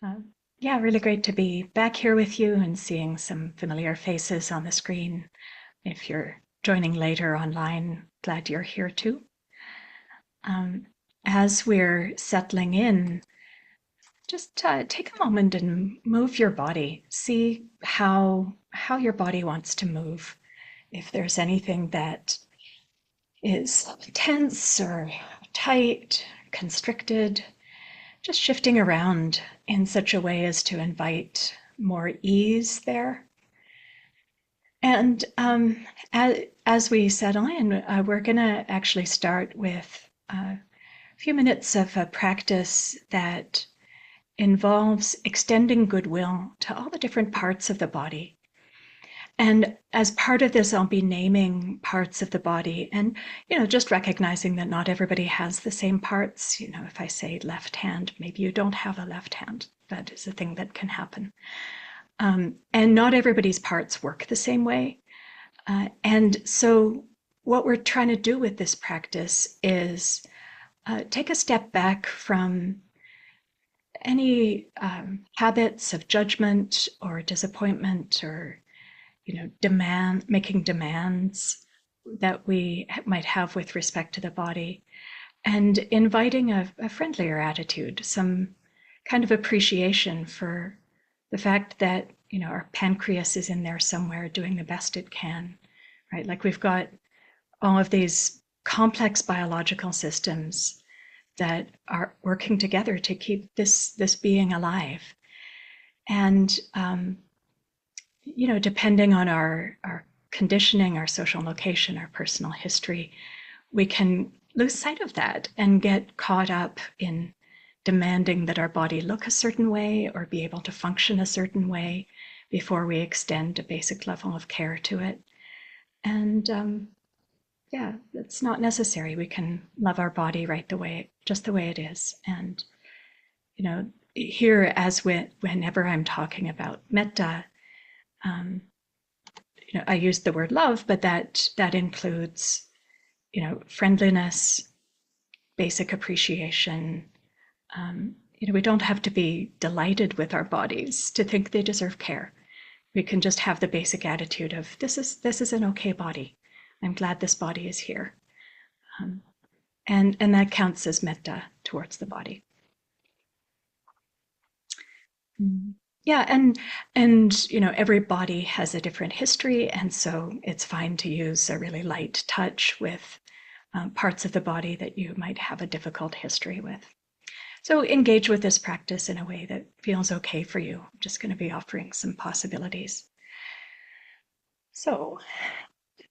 Uh, yeah, really great to be back here with you and seeing some familiar faces on the screen. If you're joining later online, glad you're here too. As we're settling in, just take a moment and move your body. See how your body wants to move. If there's anything that is tense or tight, constricted, just shifting around in such a way as to invite more ease there. And as we settle in, we're going to actually start with a few minutes of a practice that involves extending goodwill to all the different parts of the body. And as part of this, I'll be naming parts of the body and, just recognizing that not everybody has the same parts. If I say left hand, maybe you don't have a left hand. That is a thing that can happen. And not everybody's parts work the same way. And so what we're trying to do with this practice is take a step back from any habits of judgment or disappointment or making demands that we might have with respect to the body, and inviting a friendlier attitude, some kind of appreciation for the fact that our pancreas is in there somewhere doing the best it can, right? Like we've got all of these complex biological systems that are working together to keep this being alive. And depending on our conditioning, our social location, our personal history, we can lose sight of that and get caught up in demanding that our body look a certain way or be able to function a certain way before we extend a basic level of care to it. And yeah, it's not necessary. We can love our body just the way it is. And here, whenever I'm talking about metta, I use the word love, but that includes, friendliness, basic appreciation. We don't have to be delighted with our bodies to think they deserve care. We can just have the basic attitude of this is an okay body. I'm glad this body is here, and that counts as metta towards the body. Yeah, and every body has a different history, and so it's fine to use a really light touch with parts of the body that you might have a difficult history with. So engage with this practice in a way that feels okay for you. I'm just going to be offering some possibilities. So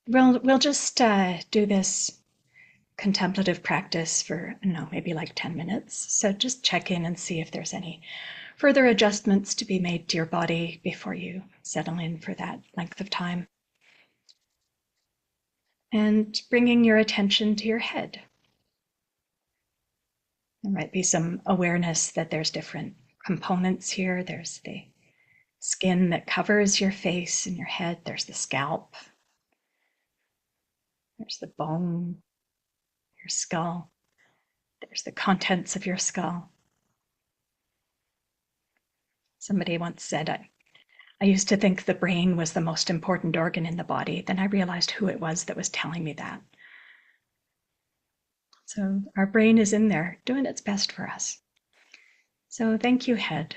we'll just do this contemplative practice for, maybe like 10 minutes. So just check in and see if there's any further adjustments to be made to your body before you settle in for that length of time. And bringing your attention to your head. There might be some awareness that there's different components here. There's the skin that covers your face and your head. There's the scalp. There's the bone, your skull. There's the contents of your skull. Somebody once said, I used to think the brain was the most important organ in the body. Then I realized who it was that was telling me that. So our brain is in there doing its best for us. So thank you, head.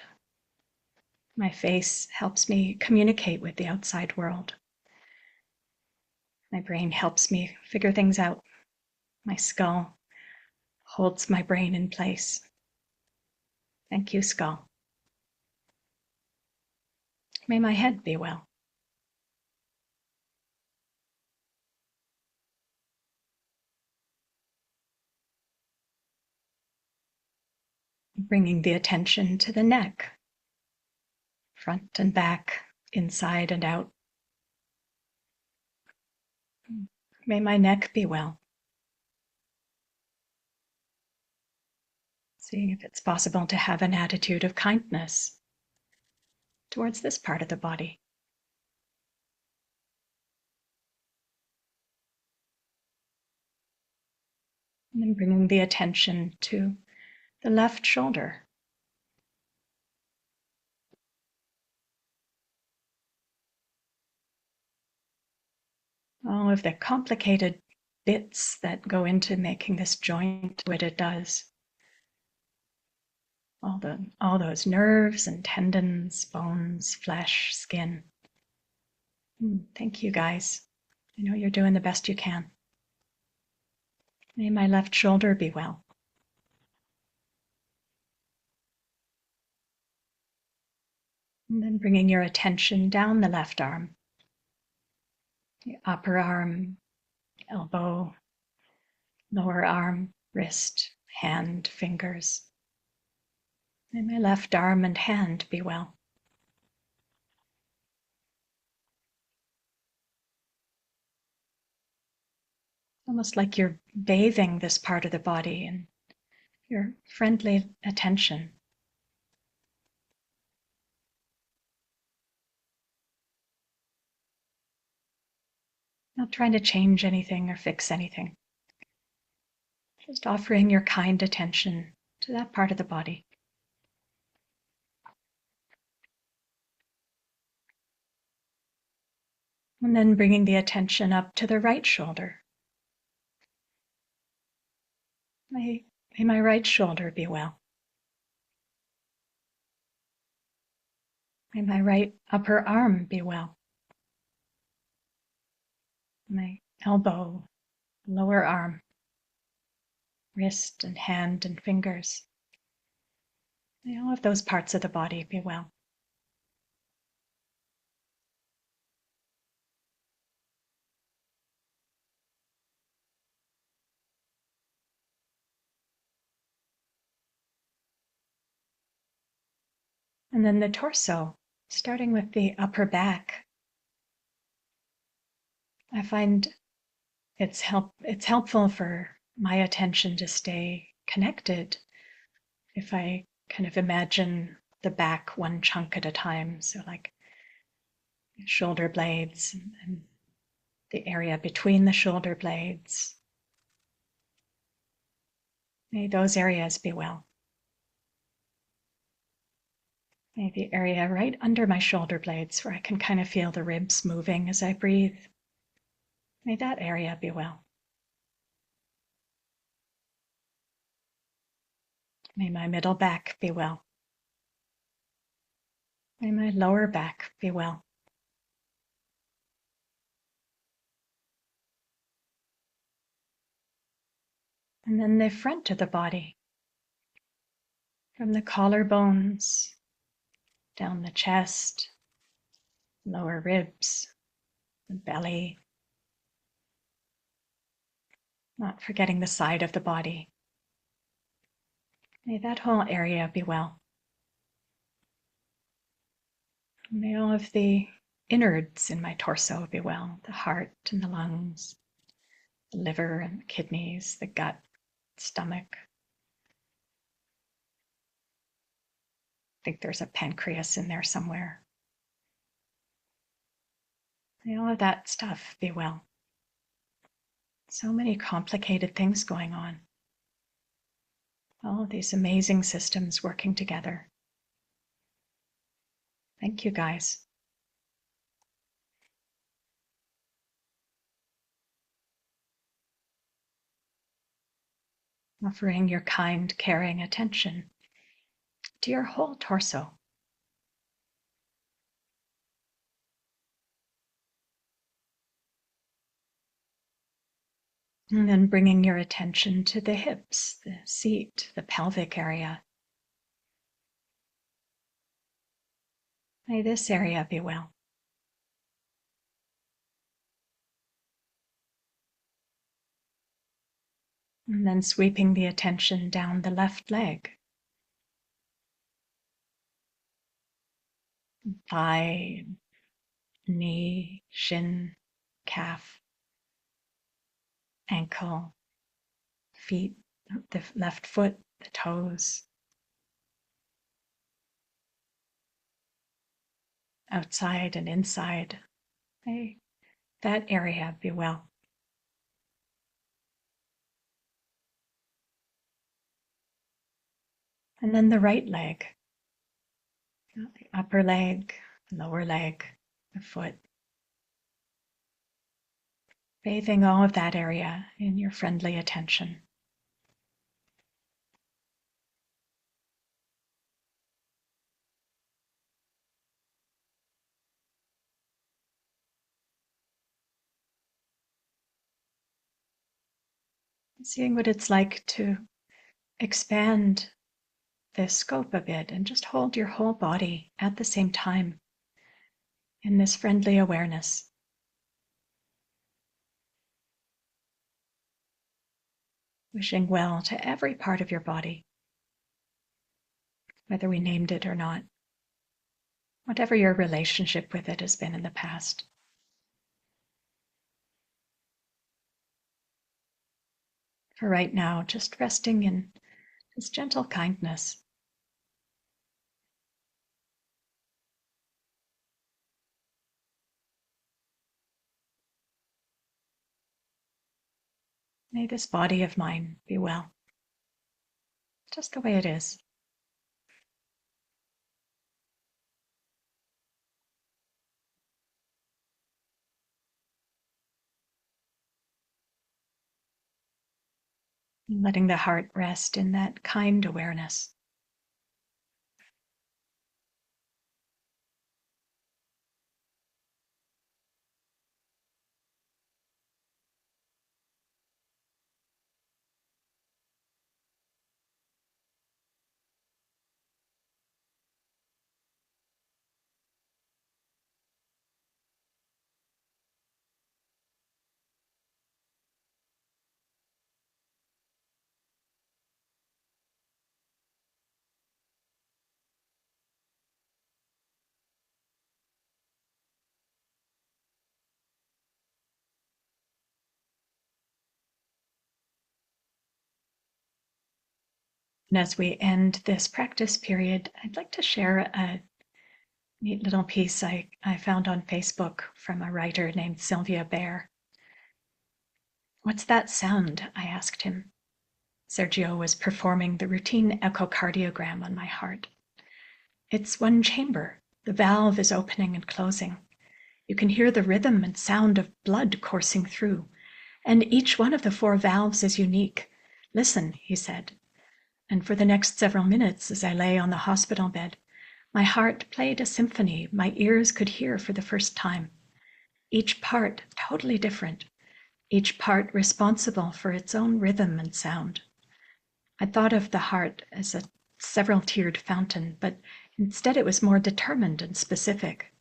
My face helps me communicate with the outside world. My brain helps me figure things out. My skull holds my brain in place. Thank you, skull. May my head be well. Bringing the attention to the neck, front and back, inside and out. May my neck be well. Seeing if it's possible to have an attitude of kindness towards this part of the body. And then bringing the attention to the left shoulder. all of the complicated bits that go into making this joint what it does. All those nerves and tendons, bones, flesh, skin. Thank you, guys. I know you're doing the best you can. May my left shoulder be well. And then bringing your attention down the left arm, the upper arm, elbow, lower arm, wrist, hand, fingers. May my left arm and hand be well. Almost like you're bathing this part of the body in your friendly attention. Not trying to change anything or fix anything. Just offering your kind attention to that part of the body. And then bringing the attention up to the right shoulder. May my right shoulder be well. May my right upper arm be well. My elbow, lower arm, wrist and hand and fingers. May all of those parts of the body be well. And then the torso, starting with the upper back. I find it's helpful for my attention to stay connected if I kind of imagine the back one chunk at a time. So like shoulder blades and the area between the shoulder blades. May those areas be well. May the area right under my shoulder blades where I can kind of feel the ribs moving as I breathe. May that area be well. May my middle back be well. May my lower back be well. And then the front of the body, from the collarbones, down the chest, lower ribs, the belly, not forgetting the side of the body. May that whole area be well. May all of the innards in my torso be well, the heart and the lungs, the liver and the kidneys, the gut, stomach. I think there's a pancreas in there somewhere. May all of that stuff be well. So many complicated things going on. All of these amazing systems working together. Thank you, guys. Offering your kind, caring attention to your whole torso. And then bringing your attention to the hips, the seat, the pelvic area. May this area be well. And then sweeping the attention down the left leg. Thigh, knee, shin, calf, ankle, feet, the left foot, the toes, outside and inside. May that area be well. And then the right leg, the upper leg, lower leg, the foot. bathing all of that area in your friendly attention. Seeing what it's like to expand the scope a bit and just hold your whole body at the same time in this friendly awareness. Wishing well to every part of your body, whether we named it or not, whatever your relationship with it has been in the past. For right now, just resting in this gentle kindness. May this body of mine be well, just the way it is. Letting the heart rest in that kind awareness. And as we end this practice period, I'd like to share a neat little piece I found on Facebook from a writer named Sylvia Bear. "What's that sound?" I asked him. Sergio was performing the routine echocardiogram on my heart. "It's one chamber. The valve is opening and closing. You can hear the rhythm and sound of blood coursing through. And each one of the 4 valves is unique. Listen," he said. And for the next several minutes, as I lay on the hospital bed, my heart played a symphony my ears could hear for the first time. Each part totally different. Each part responsible for its own rhythm and sound. I thought of the heart as a several-tiered fountain, but instead it was more determined and specific.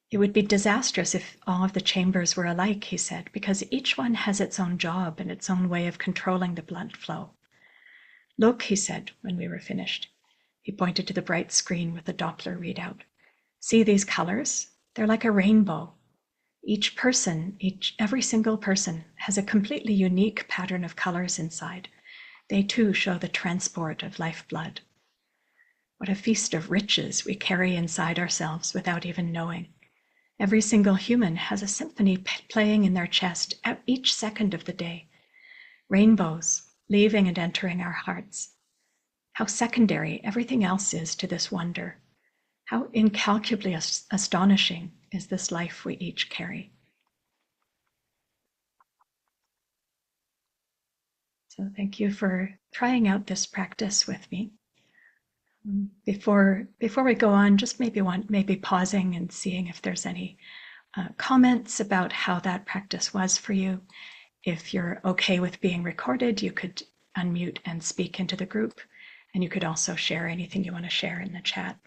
It would be disastrous if all of the chambers were alike, he said, because each one has its own job and its own way of controlling the blood flow. "Look," he said when we were finished. He pointed to the bright screen with the Doppler readout. "See these colors? They're like a rainbow. Every single person has a completely unique pattern of colors inside. They too show the transport of lifeblood. What a feast of riches we carry inside ourselves without even knowing. Every single human has a symphony playing in their chest at each second of the day. Rainbows leaving and entering our hearts. How secondary everything else is to this wonder. How incalculably astonishing is this life we each carry." So thank you for trying out this practice with me. Before we go on, just maybe pausing and seeing if there's any comments about how that practice was for you. If you're okay with being recorded, you could unmute and speak into the group, and you could also share anything you want to share in the chat.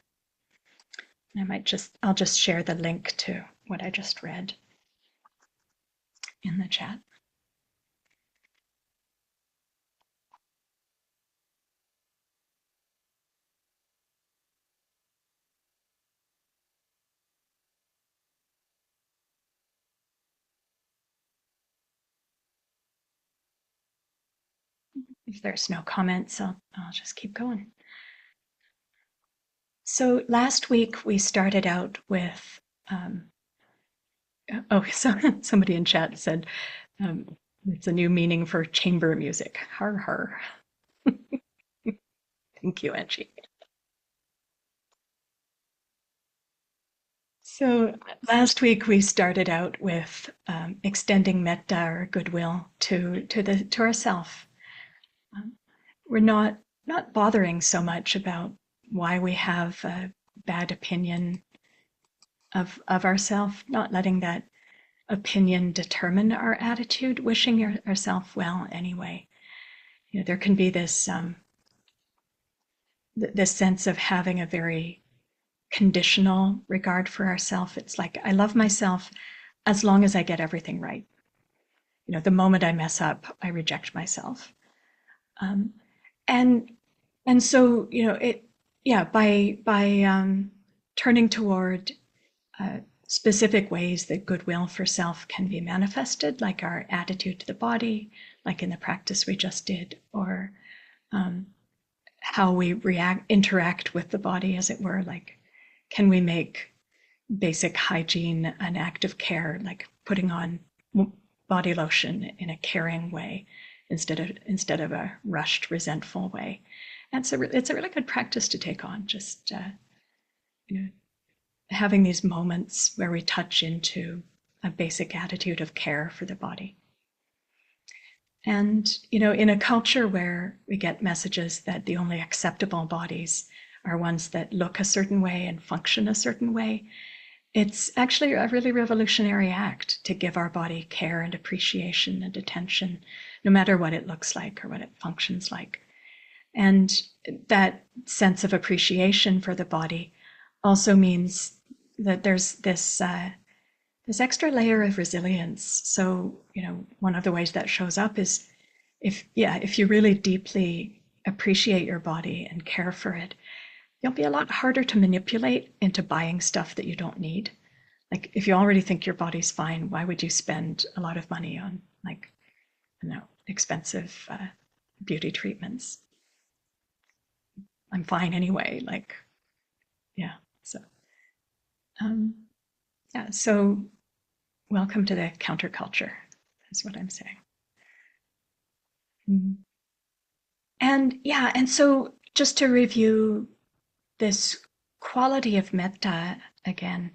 I'll just share the link to what I just read in the chat. If there's no comments, I'll just keep going. So last week we started out with, so somebody in chat said, it's a new meaning for chamber music. Har har. Thank you, Angie. So last week we started out with extending metta or goodwill to ourself. We're not bothering so much about why we have a bad opinion of ourselves, not letting that opinion determine our attitude, wishing ourselves well anyway. There can be this this sense of having a very conditional regard for ourselves. It's like, I love myself as long as I get everything right. The moment I mess up, I reject myself. And so, by turning toward specific ways that goodwill for self can be manifested, like our attitude to the body, like in the practice we just did, or how we interact with the body, as it were. Like, can we make basic hygiene an act of care, like putting on body lotion in a caring way instead of a rushed, resentful way? And so it's a really good practice to take on, just having these moments where we touch into a basic attitude of care for the body. And, in a culture where we get messages that the only acceptable bodies are ones that look a certain way and function a certain way, it's actually a really revolutionary act to give our body care and appreciation and attention, no matter what it looks like or what it functions like. And that sense of appreciation for the body also means that there's this extra layer of resilience. So, one of the ways that shows up is if you really deeply appreciate your body and care for it, you'll be a lot harder to manipulate into buying stuff that you don't need. Like, if you already think your body's fine, why would you spend a lot of money on, like, expensive beauty treatments? I'm fine anyway. Like, yeah. So, so welcome to the counterculture, is what I'm saying. And so just to review this quality of metta again.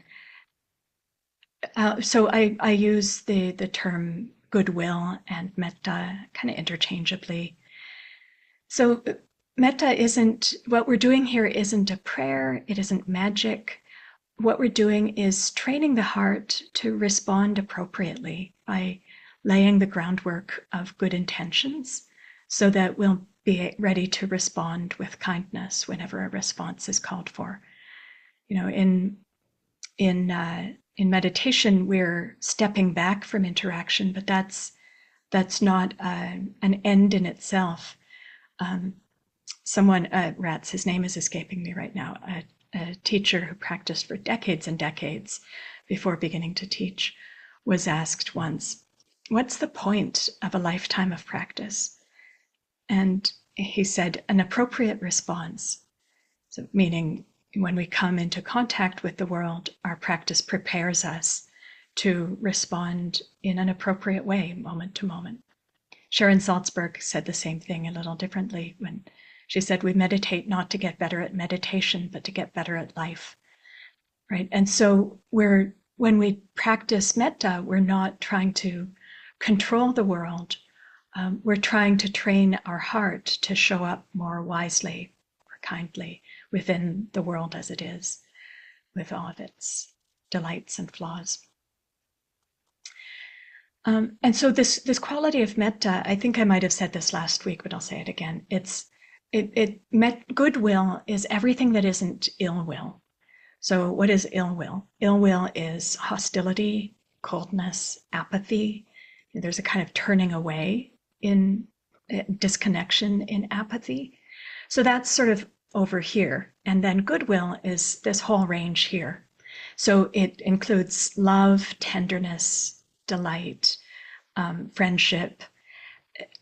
So I use the term goodwill and metta kind of interchangeably. So metta isn't, what we're doing here isn't a prayer, it isn't magic. What we're doing is training the heart to respond appropriately by laying the groundwork of good intentions so that we'll be ready to respond with kindness whenever a response is called for. In meditation, we're stepping back from interaction, but that's not an end in itself. Someone, Rats, his name is escaping me right now, a teacher who practiced for decades and decades before beginning to teach, was asked once, what's the point of a lifetime of practice? And he said, an appropriate response. So, meaning when we come into contact with the world, our practice prepares us to respond in an appropriate way, moment to moment. Sharon Salzberg said the same thing a little differently when she said, we meditate not to get better at meditation, but to get better at life, right? And so when we practice metta, we're not trying to control the world. We're trying to train our heart to show up more wisely or kindly within the world as it is, with all of its delights and flaws. And so this quality of metta, I think I might have said this last week, but I'll say it again. Goodwill is everything that isn't ill will. So what is ill will? Ill will is hostility, coldness, apathy. There's a kind of turning away in disconnection in apathy. So that's sort of over here. And then goodwill is this whole range here. So it includes love, tenderness, delight, friendship,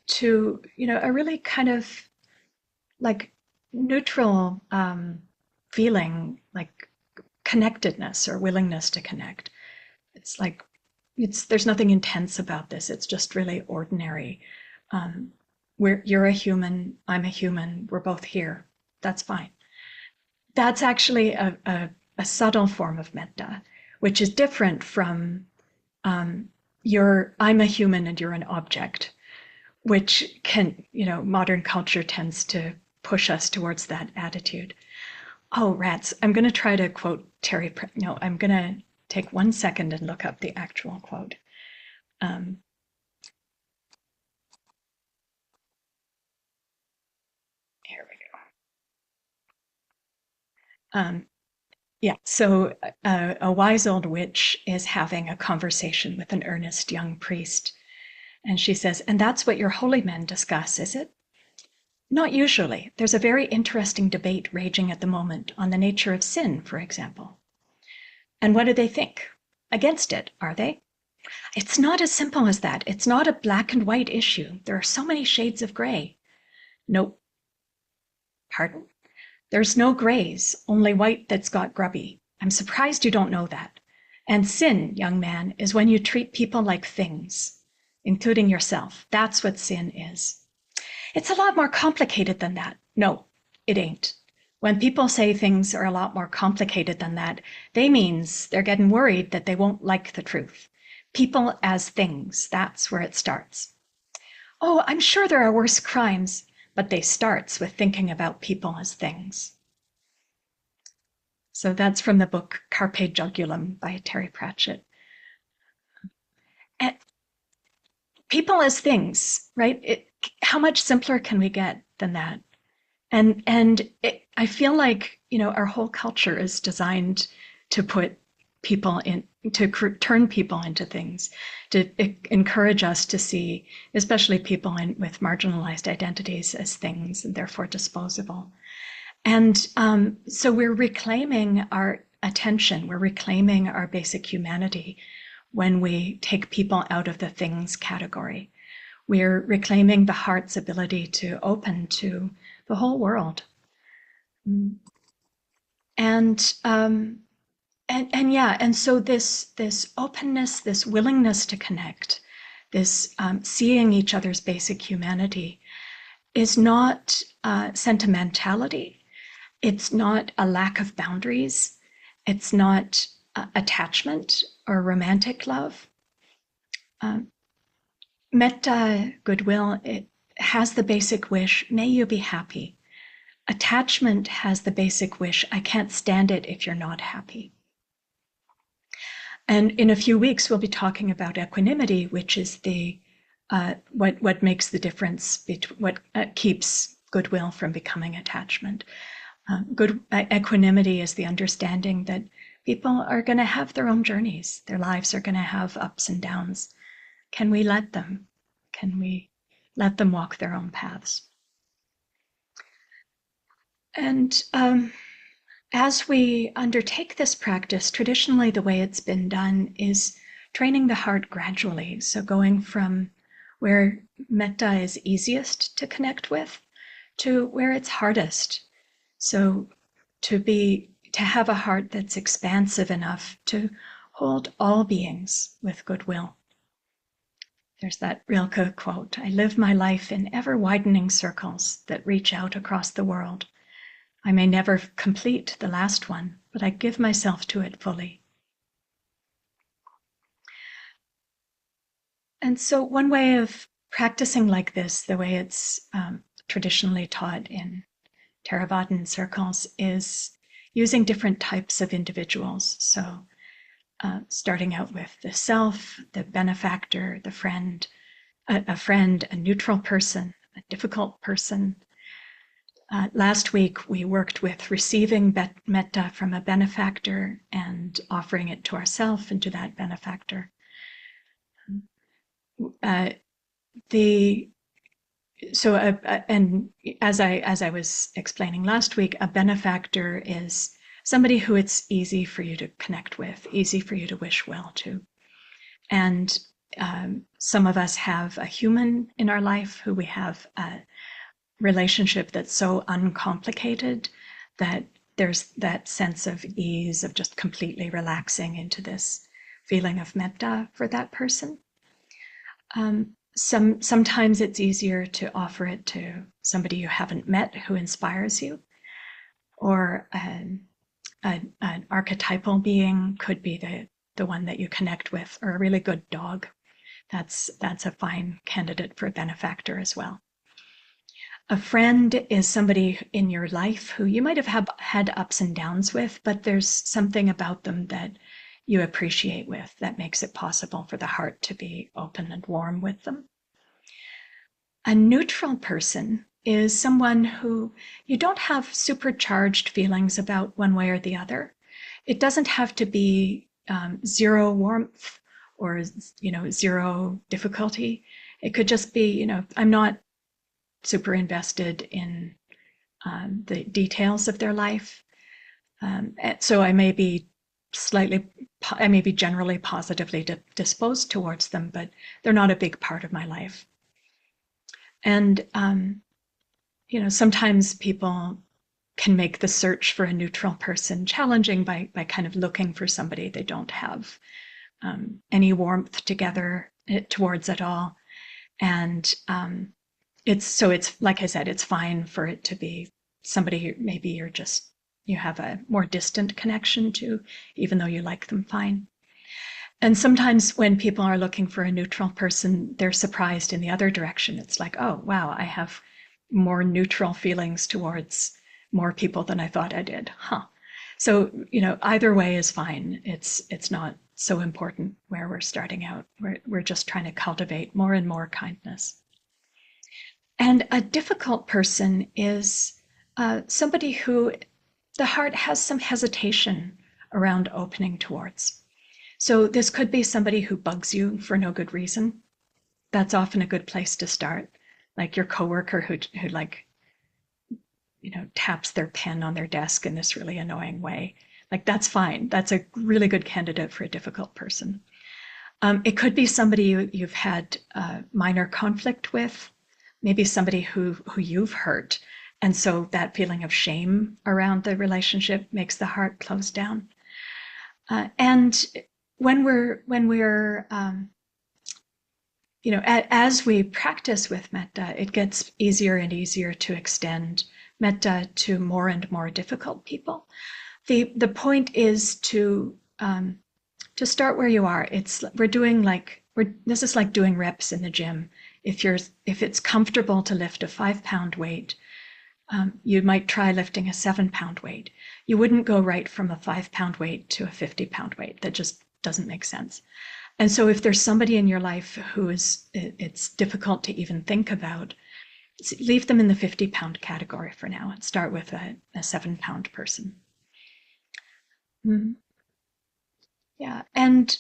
to, a really kind of like neutral feeling, like connectedness or willingness to connect. It's like, there's nothing intense about this. It's just really ordinary. You're a human, I'm a human, we're both here. That's fine. That's actually a subtle form of metta. which is different from I'm a human and you're an object, which can, modern culture tends to push us towards that attitude. Oh, rats. I'm going to try to quote Terry. No, I'm going to take 1 second and look up the actual quote. Here we go. Yeah, so a wise old witch is having a conversation with an earnest young priest. And she says, and that's what your holy men discuss, is it? Not usually. There's a very interesting debate raging at the moment on the nature of sin, for example. And what do they think? Against it, are they? It's not as simple as that. It's not a black and white issue. There are so many shades of gray. Nope. Pardon? There's no grays, only white that's got grubby. I'm surprised you don't know that. And sin, young man, is when you treat people like things, including yourself. That's what sin is. It's a lot more complicated than that. No, it ain't. When people say things are a lot more complicated than that, they means they're getting worried that they won't like the truth. People as things, that's where it starts. Oh, I'm sure there are worse crimes, but they starts with thinking about people as things. So that's from the book Carpe Jugulum by Terry Pratchett. And people as things, right? How much simpler can we get than that? I feel like, our whole culture is designed to put people in, to turn people into things, to encourage us to see, especially people with marginalized identities, as things and therefore disposable. And so we're reclaiming our attention, we're reclaiming our basic humanity when we take people out of the things category. We're reclaiming the heart's ability to open to the whole world. And so this openness, this willingness to connect, this seeing each other's basic humanity is not sentimentality. It's not a lack of boundaries. It's not attachment or romantic love. Metta, goodwill, it has the basic wish, may you be happy. Attachment has the basic wish, I can't stand it if you're not happy. And in a few weeks, we'll be talking about equanimity, which is the what makes the difference between what keeps goodwill from becoming attachment. Equanimity is the understanding that people are going to have their own journeys. Their lives are going to have ups and downs. Can we let them? Can we let them walk their own paths? And as we undertake this practice, traditionally the way it's been done is training the heart gradually. So going from where metta is easiest to connect with to where it's hardest. So to have a heart that's expansive enough to hold all beings with goodwill. There's that Rilke quote, I live my life in ever-widening circles that reach out across the world. I may never complete the last one, but I give myself to it fully. And so one way of practicing like this, the way it's traditionally taught in Theravadan circles, is using different types of individuals. So starting out with the self, the benefactor, the friend, a neutral person, a difficult person. Last week, we worked with receiving metta from a benefactor and offering it to ourselves and to that benefactor. And as I was explaining last week, a benefactor is somebody who it's easy for you to connect with, easy for you to wish well to. And some of us have a human in our life who we have a relationship that's so uncomplicated that there's that sense of ease of just completely relaxing into this feeling of metta for that person. Sometimes it's easier to offer it to somebody you haven't met who inspires you, or an archetypal being could be the one that you connect with, or a really good dog. That's a fine candidate for a benefactor as well. A friend is somebody in your life who you might have had ups and downs with, but there's something about them that you appreciate with that makes it possible for the heart to be open and warm with them. A neutral person is someone who you don't have supercharged feelings about one way or the other. It doesn't have to be zero warmth or zero difficulty. It could just be, I'm not super invested in the details of their life. So I may be generally positively disposed towards them, but they're not a big part of my life. And, sometimes people can make the search for a neutral person challenging by kind of looking for somebody they don't have any warmth towards at all. And it's like I said, it's fine for it to be somebody maybe you have a more distant connection to, even though you like them fine. And sometimes when people are looking for a neutral person, they're surprised in the other direction. It's like, oh, wow, I have more neutral feelings towards more people than I thought I did. So, either way is fine. It's not so important where we're starting out. We're just trying to cultivate more and more kindness. And a difficult person is somebody who the heart has some hesitation around opening towards. So this could be somebody who bugs you for no good reason. That's often a good place to start. Like your coworker who taps their pen on their desk in this really annoying way. Like, that's fine. That's a really good candidate for a difficult person. It could be somebody you've had minor conflict with, maybe somebody who you've hurt. And so that feeling of shame around the relationship makes the heart close down. And when we're as we practice with metta, it gets easier and easier to extend metta to more and more difficult people. The point is to start where you are. This is like doing reps in the gym. If it's comfortable to lift a 5-pound weight, you might try lifting a 7-pound weight. You wouldn't go right from a 5-pound weight to a 50-pound weight. That just doesn't make sense. And so if there's somebody in your life who it's difficult to even think about, leave them in the 50-pound category for now and start with a 7-pound person. Yeah, and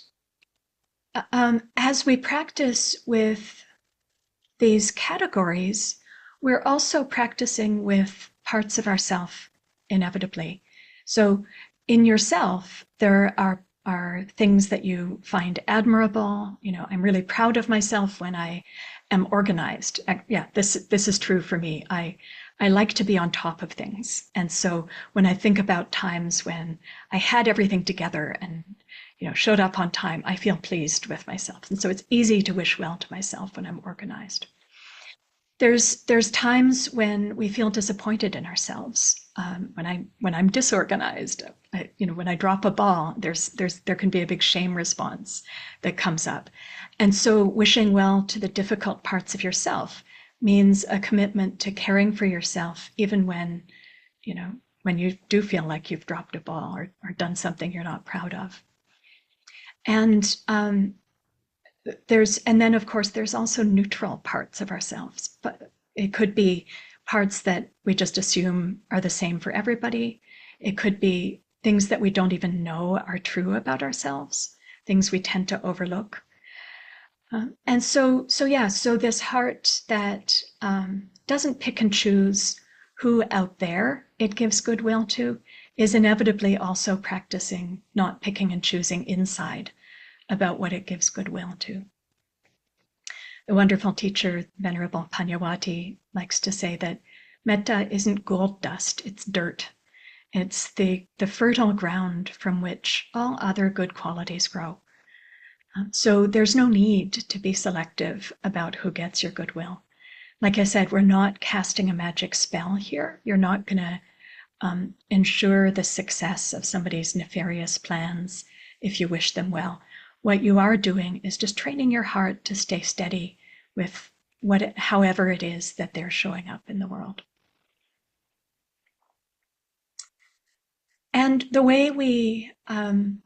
as we practice with these categories, we're also practicing with parts of ourself inevitably. So in yourself, there are things that you find admirable. I'm really proud of myself when I am organized. Yeah, this is true for me. I like to be on top of things. And so when I think about times when I had everything together and showed up on time, I feel pleased with myself. And so it's easy to wish well to myself when I'm organized. There's times when we feel disappointed in ourselves. When I'm disorganized, when I drop a ball, there can be a big shame response that comes up. And so wishing well to the difficult parts of yourself means a commitment to caring for yourself, even when you do feel like you've dropped a ball or done something you're not proud of. And then of course there's also neutral parts of ourselves, but it could be parts that we just assume are the same for everybody. It could be things that we don't even know are true about ourselves, things we tend to overlook. And so this heart that doesn't pick and choose who out there it gives goodwill to is inevitably also practicing not picking and choosing inside about what it gives goodwill to. The wonderful teacher, Venerable Panyawati, likes to say that metta isn't gold dust, it's dirt. It's the fertile ground from which all other good qualities grow. So there's no need to be selective about who gets your goodwill. Like I said, we're not casting a magic spell here. You're not going to ensure the success of somebody's nefarious plans if you wish them well. What you are doing is just training your heart to stay steady with however it is that they're showing up in the world. And the way we can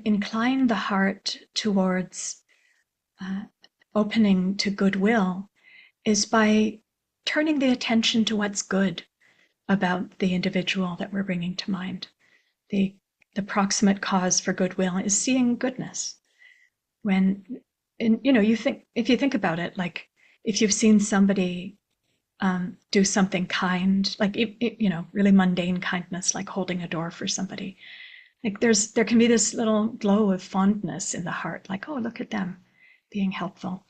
incline the heart towards opening to goodwill is by turning the attention to what's good about the individual that we're bringing to mind. The proximate cause for goodwill is seeing goodness. When, if you think about it, like if you've seen somebody do something kind, like really mundane kindness, like holding a door for somebody, like there can be this little glow of fondness in the heart, like, oh, look at them being helpful.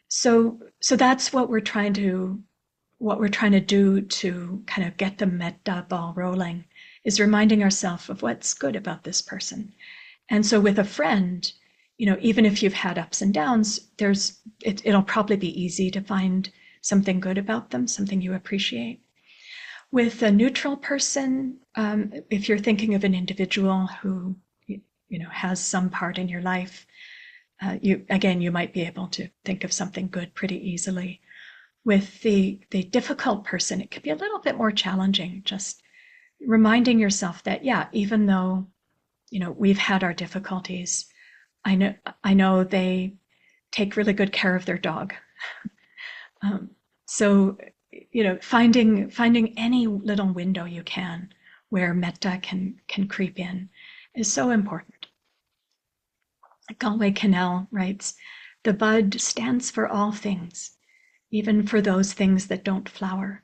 So that's what we're trying to do to kind of get the metta ball rolling, is reminding ourselves of what's good about this person. And so with a friend, even if you've had ups and downs, it'll probably be easy to find something good about them, something you appreciate. With a neutral person, if you're thinking of an individual who has some part in your life, you might be able to think of something good pretty easily. With the difficult person, it could be a little bit more challenging, just reminding yourself that, yeah, even though we've had our difficulties, I know they take really good care of their dog. So finding any little window you can where metta can creep in is so important. Galway Cannell writes, "The bud stands for all things, even for those things that don't flower,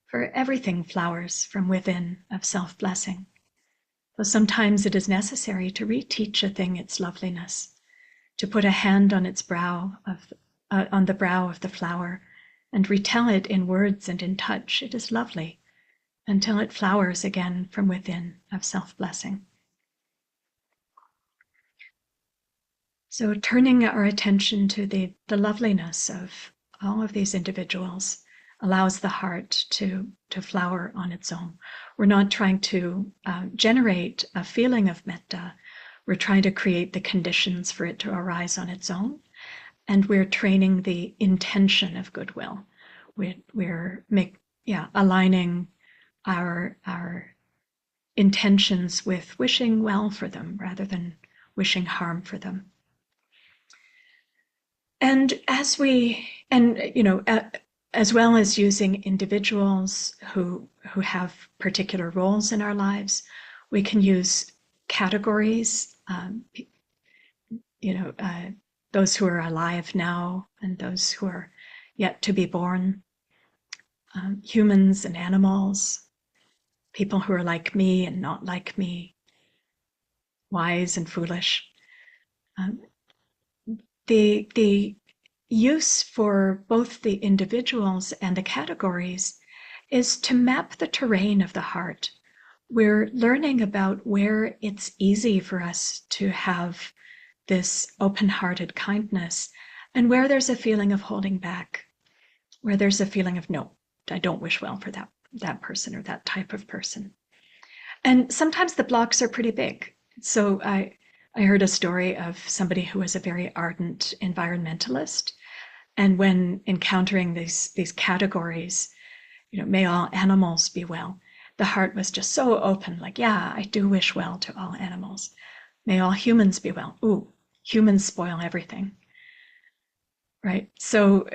for everything flowers from within of self-blessing. Though sometimes it is necessary to reteach a thing its loveliness, to put a hand on its on the brow of the flower, and retell it in words and in touch, it is lovely, until it flowers again from within of self-blessing." So turning our attention to the loveliness of all of these individuals allows the heart to flower on its own. We're not trying to generate a feeling of metta. We're trying to create the conditions for it to arise on its own. And we're training the intention of goodwill. We're aligning our intentions with wishing well for them rather than wishing harm for them. And as well as using individuals who have particular roles in our lives, we can use categories, those who are alive now and those who are yet to be born, humans and animals, people who are like me and not like me, wise and foolish. The use for both the individuals and the categories is to map the terrain of the heart. We're learning about where it's easy for us to have this open-hearted kindness and where there's a feeling of holding back, where there's a feeling of, no, I don't wish well for that person or that type of person. And sometimes the blocks are pretty big. So I heard a story of somebody who was a very ardent environmentalist. And when encountering these categories, may all animals be well, the heart was just so open, like, yeah, I do wish well to all animals. May all humans be well. Ooh, humans spoil everything. Right? So,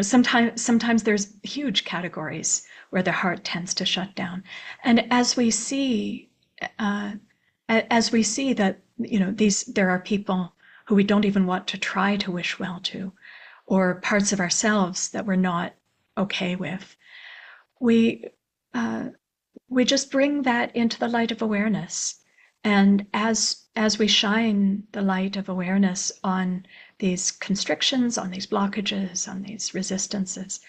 sometimes there's huge categories where the heart tends to shut down. And as we see that, there are people who we don't even want to try to wish well to, or parts of ourselves that we're not okay with, we just bring that into the light of awareness. And as we shine the light of awareness on these constrictions, on these blockages, on these resistances,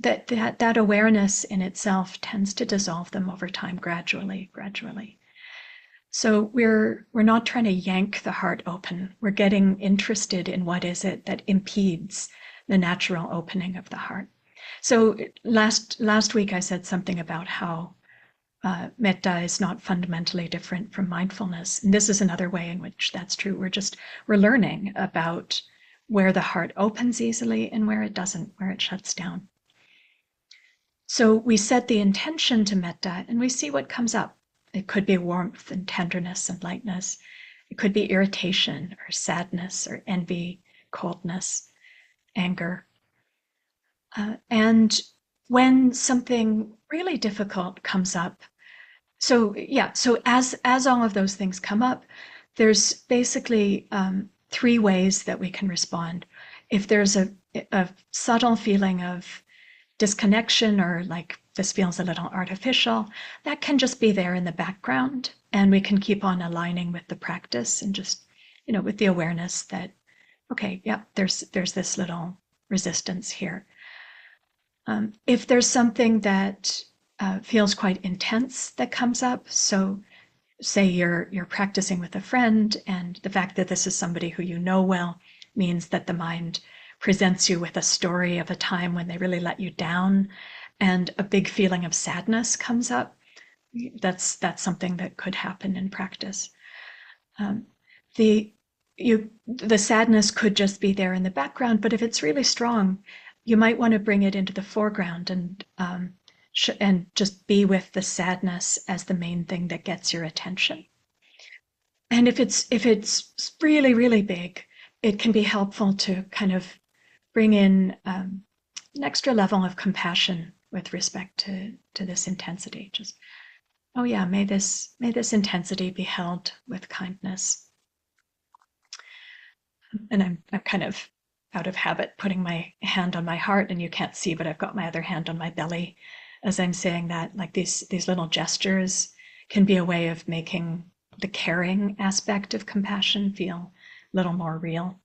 that awareness in itself tends to dissolve them over time, gradually. So we're not trying to yank the heart open. We're getting interested in what is it that impedes the natural opening of the heart. So last week I said something about how metta is not fundamentally different from mindfulness. And this is another way in which that's true. We're learning about where the heart opens easily and where it doesn't, where it shuts down. So we set the intention to metta and we see what comes up. It could be warmth and tenderness and lightness. It could be irritation or sadness or envy, coldness, anger. And when something really difficult comes up, so as all of those things come up, there's basically three ways that we can respond. If there's a subtle feeling of disconnection or like this feels a little artificial, that can just be there in the background, and we can keep on aligning with the practice and just, with the awareness that, okay, yeah, there's this little resistance here. If there's something that feels quite intense that comes up, so say you're practicing with a friend, and the fact that this is somebody who you know well means that the mind presents you with a story of a time when they really let you down, and a big feeling of sadness comes up. That's something that could happen in practice. The sadness could just be there in the background, but if it's really strong, you might want to bring it into the foreground and just be with the sadness as the main thing that gets your attention. And if it's really, really big, it can be helpful to kind of bring in an extra level of compassion with respect to this intensity. Just, oh yeah, may this intensity be held with kindness. And I'm kind of out of habit putting my hand on my heart, and you can't see, but I've got my other hand on my belly as I'm saying that. Like these little gestures can be a way of making the caring aspect of compassion feel a little more real.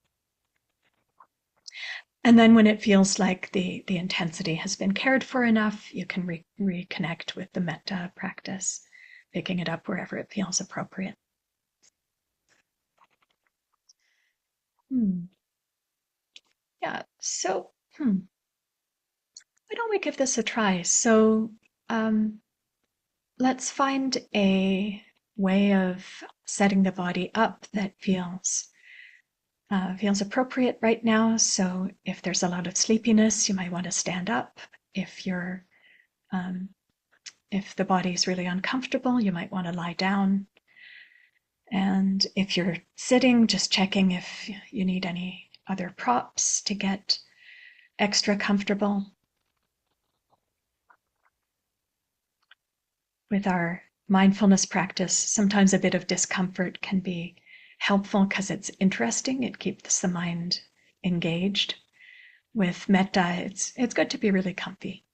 And then when it feels like the intensity has been cared for enough, you can reconnect with the metta practice, picking it up wherever it feels appropriate. Yeah, so why don't we give this a try? So let's find a way of setting the body up that feels appropriate right now. So if there's a lot of sleepiness, you might want to stand up. If the body is really uncomfortable, you might want to lie down. And if you're sitting, just checking if you need any other props to get extra comfortable. With our mindfulness practice, sometimes a bit of discomfort can be helpful because it's interesting. It keeps the mind engaged. With metta, it's good to be really comfy.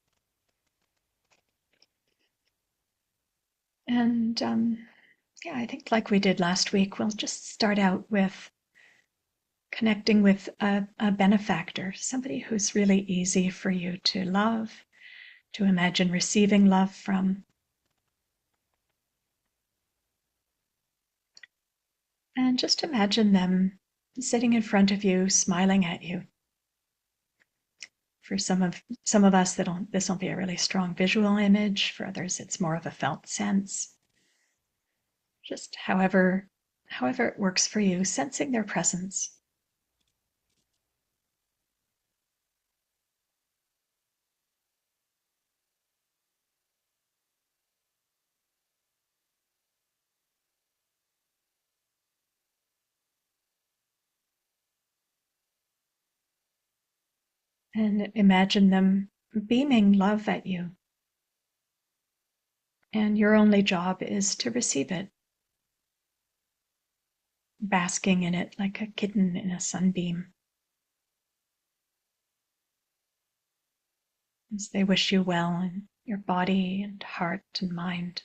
And I think like we did last week, we'll just start out with connecting with a benefactor, somebody who's really easy for you to love, to imagine receiving love from. And just imagine them sitting in front of you, smiling at you. For some of us, this will be a really strong visual image. For others, it's more of a felt sense. Just however it works for you, sensing their presence. And imagine them beaming love at you. And your only job is to receive it, basking in it like a kitten in a sunbeam. As they wish you well in your body and heart and mind.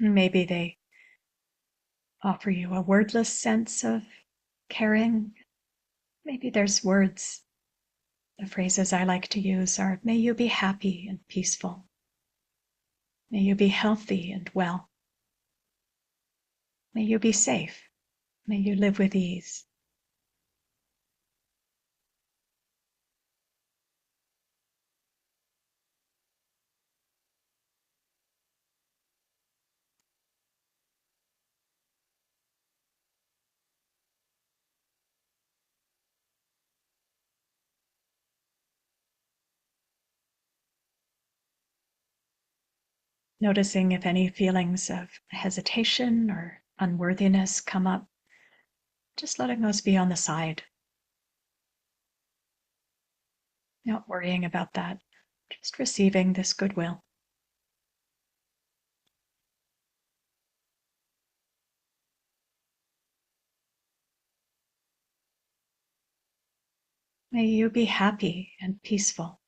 Maybe they offer you a wordless sense of caring. Maybe there's words. The phrases I like to use are, may you be happy and peaceful. May you be healthy and well. May you be safe. May you live with ease. Noticing if any feelings of hesitation or unworthiness come up, just letting those be on the side, not worrying about that, just receiving this goodwill. May you be happy and peaceful.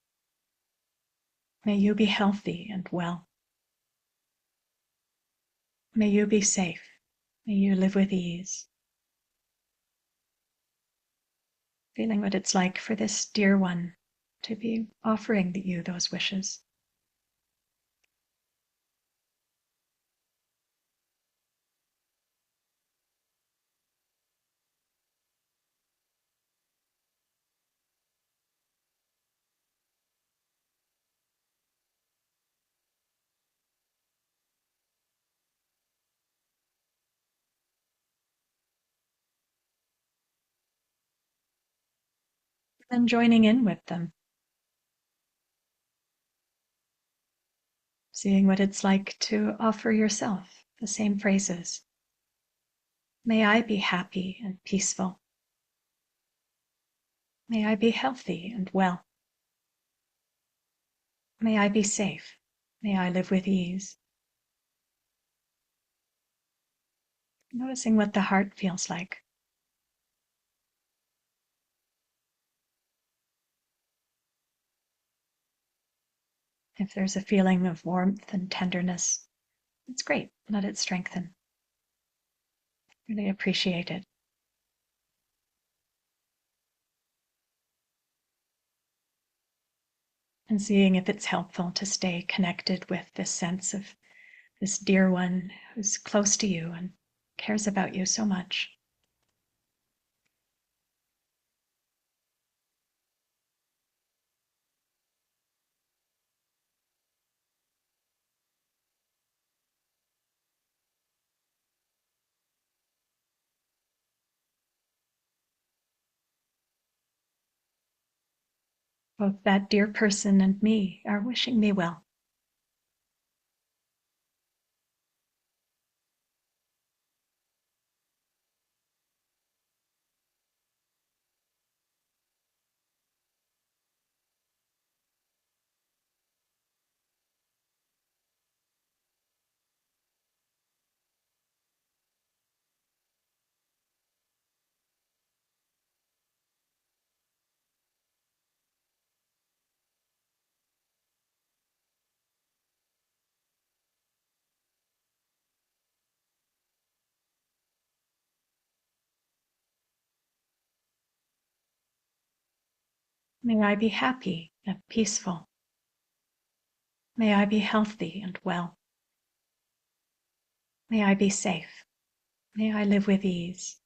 May you be healthy and well. May you be safe. May you live with ease. Feeling what it's like for this dear one to be offering you those wishes. And joining in with them, seeing what it's like to offer yourself the same phrases. May I be happy and peaceful. May I be healthy and well. May I be safe. May I live with ease. Noticing what the heart feels like. If there's a feeling of warmth and tenderness, it's great. Let it strengthen. Really appreciate it. And seeing if it's helpful to stay connected with this sense of this dear one who's close to you and cares about you so much. Both that dear person and me are wishing me well. May I be happy and peaceful. May I be healthy and well. May I be safe. May I live with ease.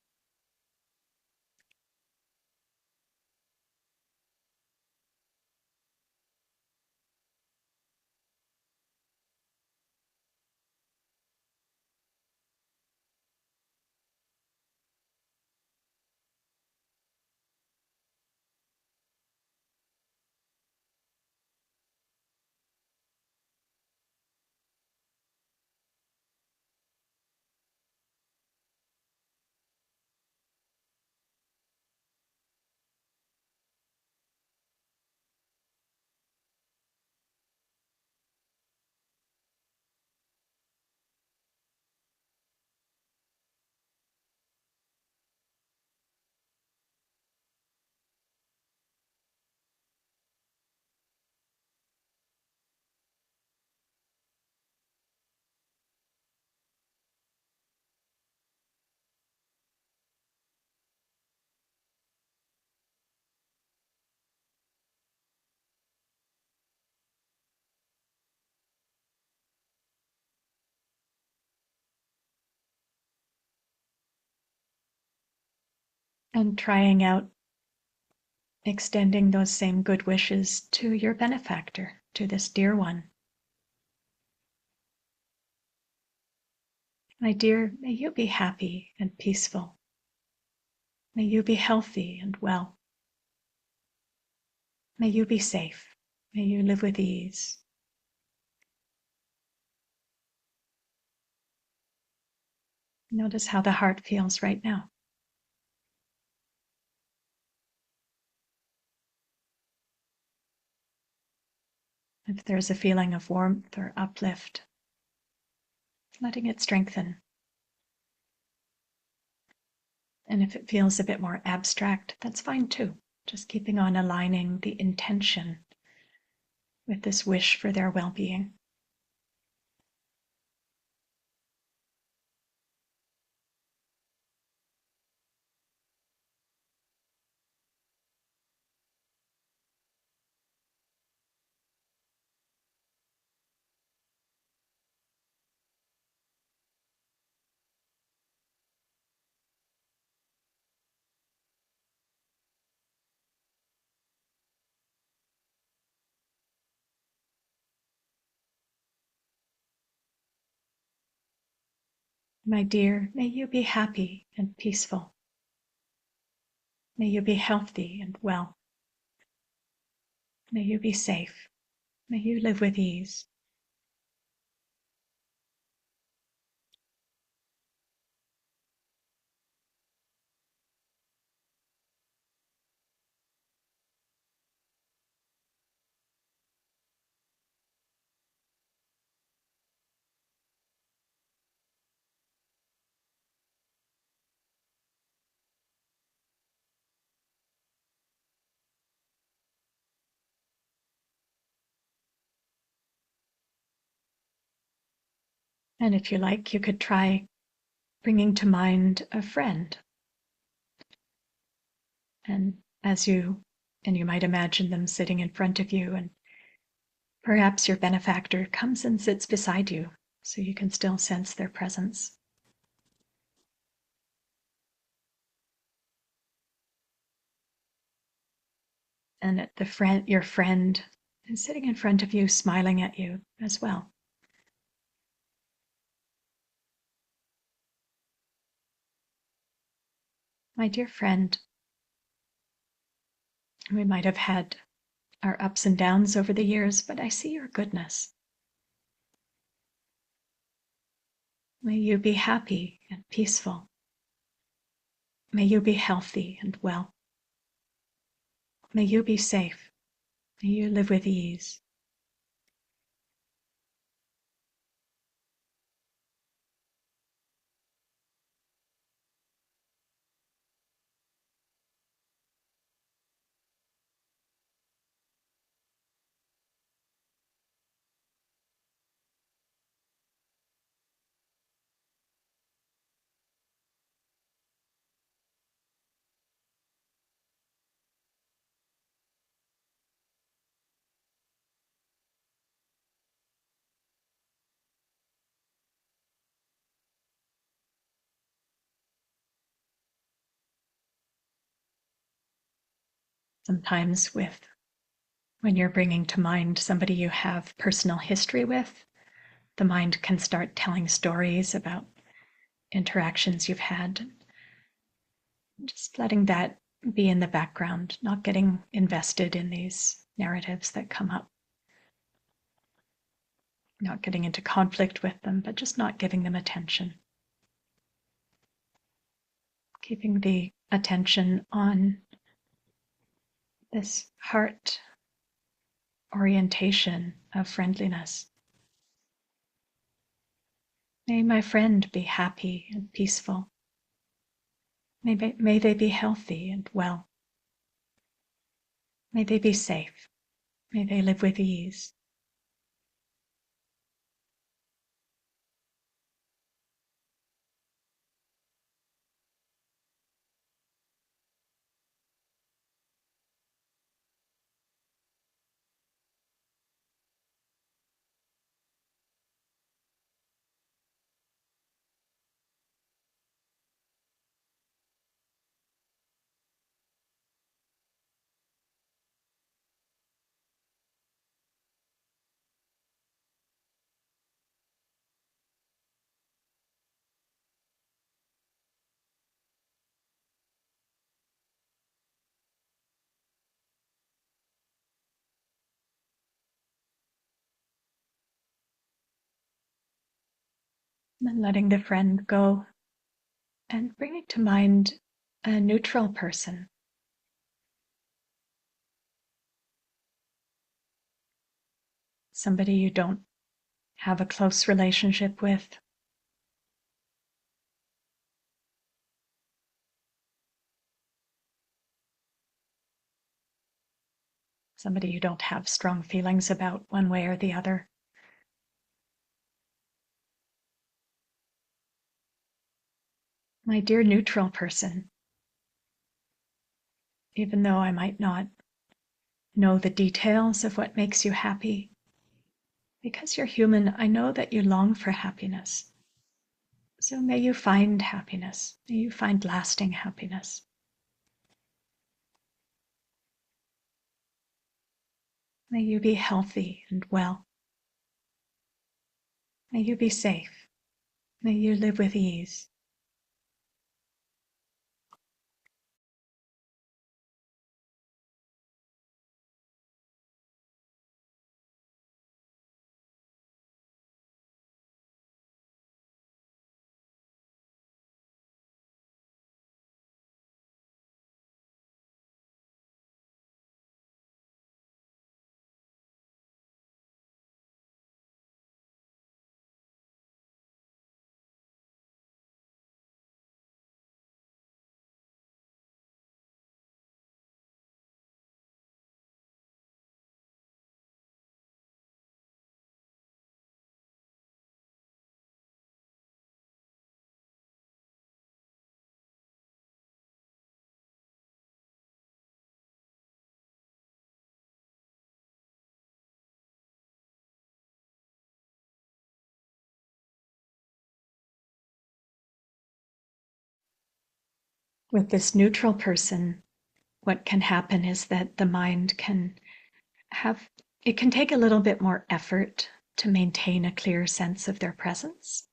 And trying out extending those same good wishes to your benefactor, to this dear one. My dear, may you be happy and peaceful. May you be healthy and well. May you be safe. May you live with ease. Notice how the heart feels right now. If there's a feeling of warmth or uplift, letting it strengthen. And if it feels a bit more abstract, that's fine too. Just keeping on aligning the intention with this wish for their well-being. My dear, may you be happy and peaceful. May you be healthy and well. May you be safe. May you live with ease. And if you like, you could try bringing to mind a friend. And you might imagine them sitting in front of you, and perhaps your benefactor comes and sits beside you, so you can still sense their presence. And your friend is sitting in front of you, smiling at you as well. My dear friend, we might have had our ups and downs over the years, but I see your goodness. May you be happy and peaceful. May you be healthy and well. May you be safe. May you live with ease. Sometimes when you're bringing to mind somebody you have personal history with, the mind can start telling stories about interactions you've had. Just letting that be in the background, not getting invested in these narratives that come up, not getting into conflict with them, but just not giving them attention. Keeping the attention on this heart orientation of friendliness. May my friend be happy and peaceful. May they be healthy and well. May they be safe. May they live with ease. And letting the friend go and bringing to mind a neutral person. Somebody you don't have a close relationship with. Somebody you don't have strong feelings about one way or the other. My dear neutral person, even though I might not know the details of what makes you happy, because you're human, I know that you long for happiness. So may you find happiness. May you find lasting happiness. May you be healthy and well. May you be safe. May you live with ease. With this neutral person, what can happen is that the mind it can take a little bit more effort to maintain a clear sense of their presence.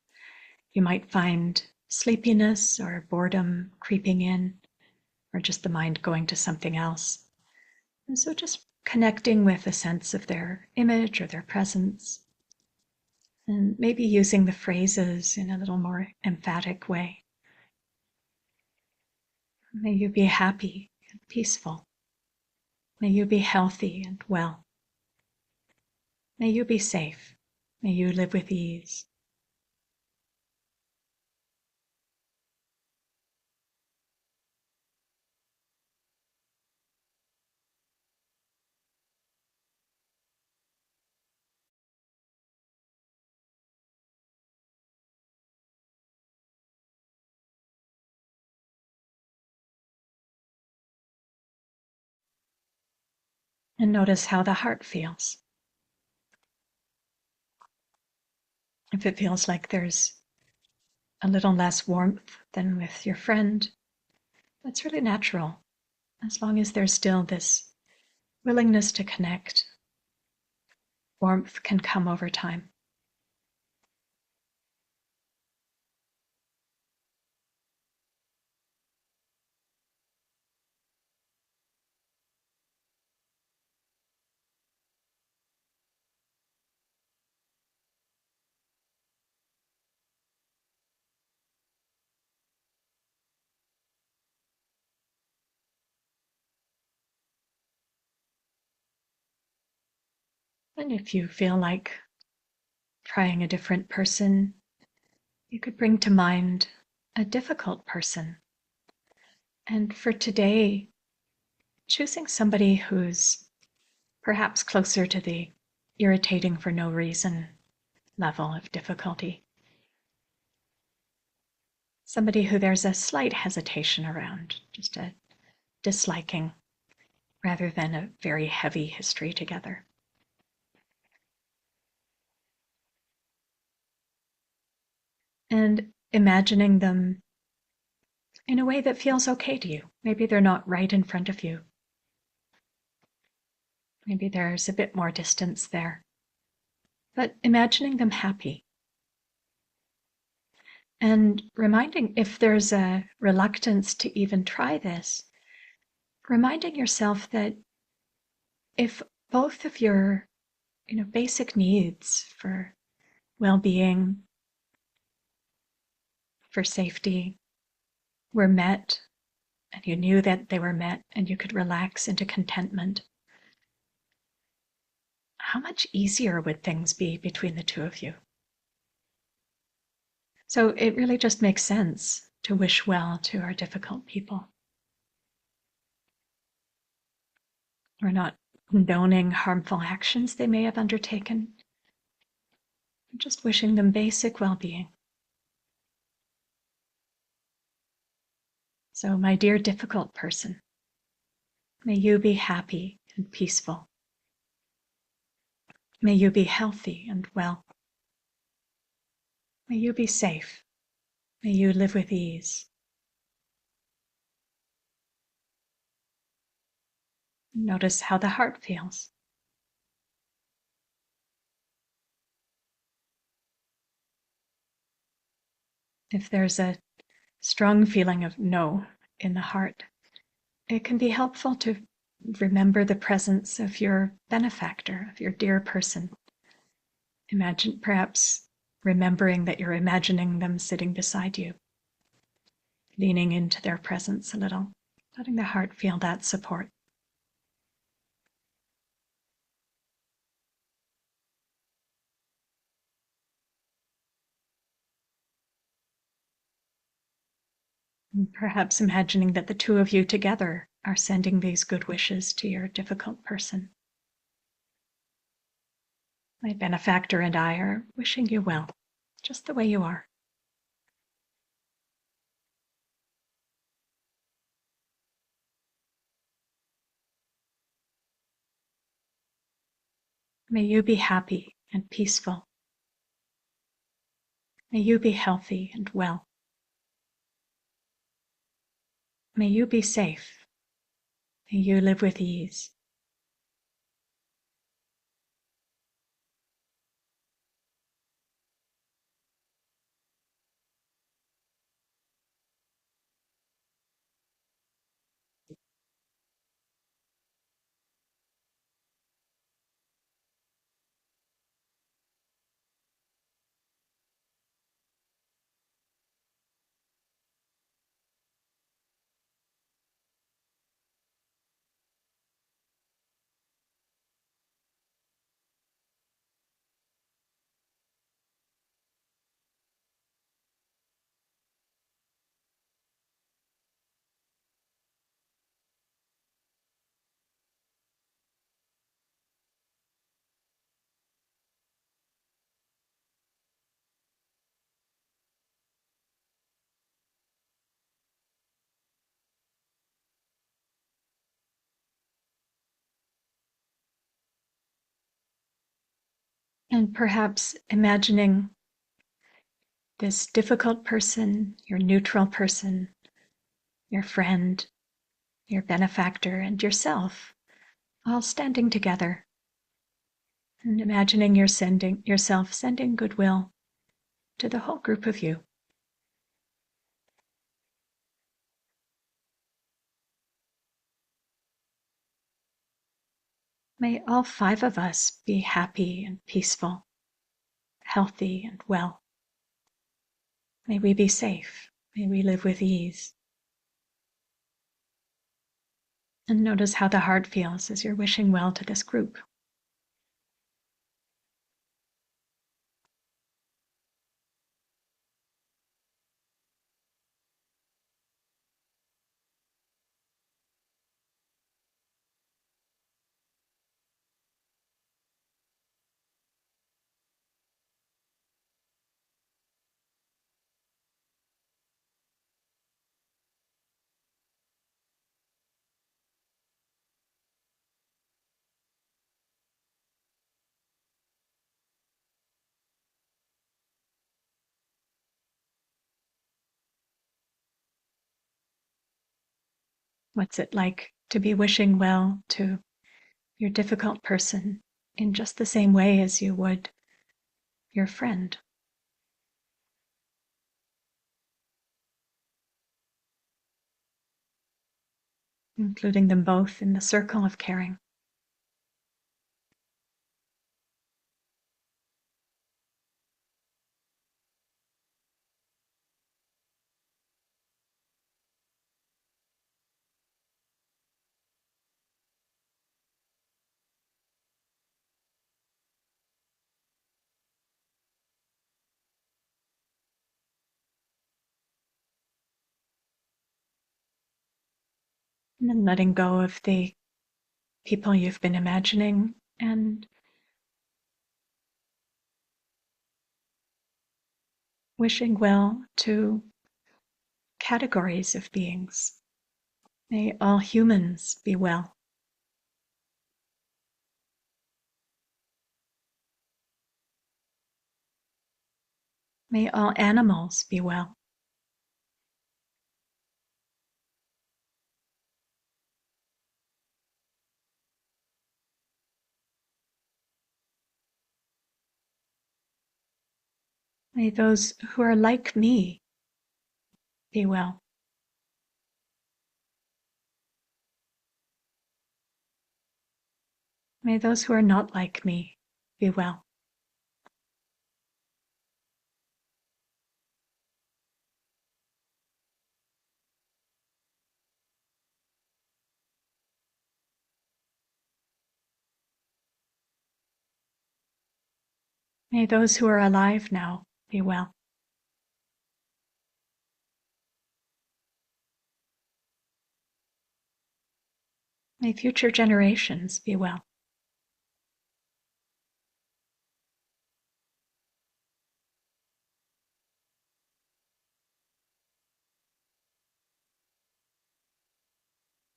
You might find sleepiness or boredom creeping in, or just the mind going to something else. And so just connecting with a sense of their image or their presence, and maybe using the phrases in a little more emphatic way. May you be happy and peaceful. May you be healthy and well. May you be safe. May you live with ease. And notice how the heart feels. If it feels like there's a little less warmth than with your friend, that's really natural, as long as there's still this willingness to connect. Warmth can come over time. And if you feel like trying a different person, you could bring to mind a difficult person. And for today, choosing somebody who's perhaps closer to the irritating for no reason level of difficulty. Somebody who there's a slight hesitation around, just a disliking, rather than a very heavy history together. And imagining them in a way that feels okay to you. Maybe they're not right in front of you. Maybe there's a bit more distance there. But imagining them happy. And reminding, if there's a reluctance to even try this, reminding yourself that if both of your basic needs for well-being for safety were met, and you knew that they were met, and you could relax into contentment, how much easier would things be between the two of you? So it really just makes sense to wish well to our difficult people. We're not condoning harmful actions they may have undertaken. We're just wishing them basic well-being. So, my dear difficult person, may you be happy and peaceful. May you be healthy and well. May you be safe. May you live with ease. Notice how the heart feels. If there's a strong feeling of no in the heart, it can be helpful to remember the presence of your benefactor, of your dear person. Imagine, perhaps remembering that you're imagining them sitting beside you, leaning into their presence a little, letting the heart feel that support. And perhaps imagining that the two of you together are sending these good wishes to your difficult person. My benefactor and I are wishing you well, just the way you are. May you be happy and peaceful. May you be healthy and well. May you be safe. May you live with ease. And perhaps imagining this difficult person, your neutral person, your friend, your benefactor, and yourself, all standing together. And imagining yourself sending goodwill to the whole group of you. May all five of us be happy and peaceful, healthy and well. May we be safe. May we live with ease. And notice how the heart feels as you're wishing well to this group. What's it like to be wishing well to your difficult person in just the same way as you would your friend? Including them both in the circle of caring. And then letting go of the people you've been imagining and wishing well to categories of beings. May all humans be well. May all animals be well. May those who are like me be well. May those who are not like me be well. May those who are alive now be well. May future generations be well.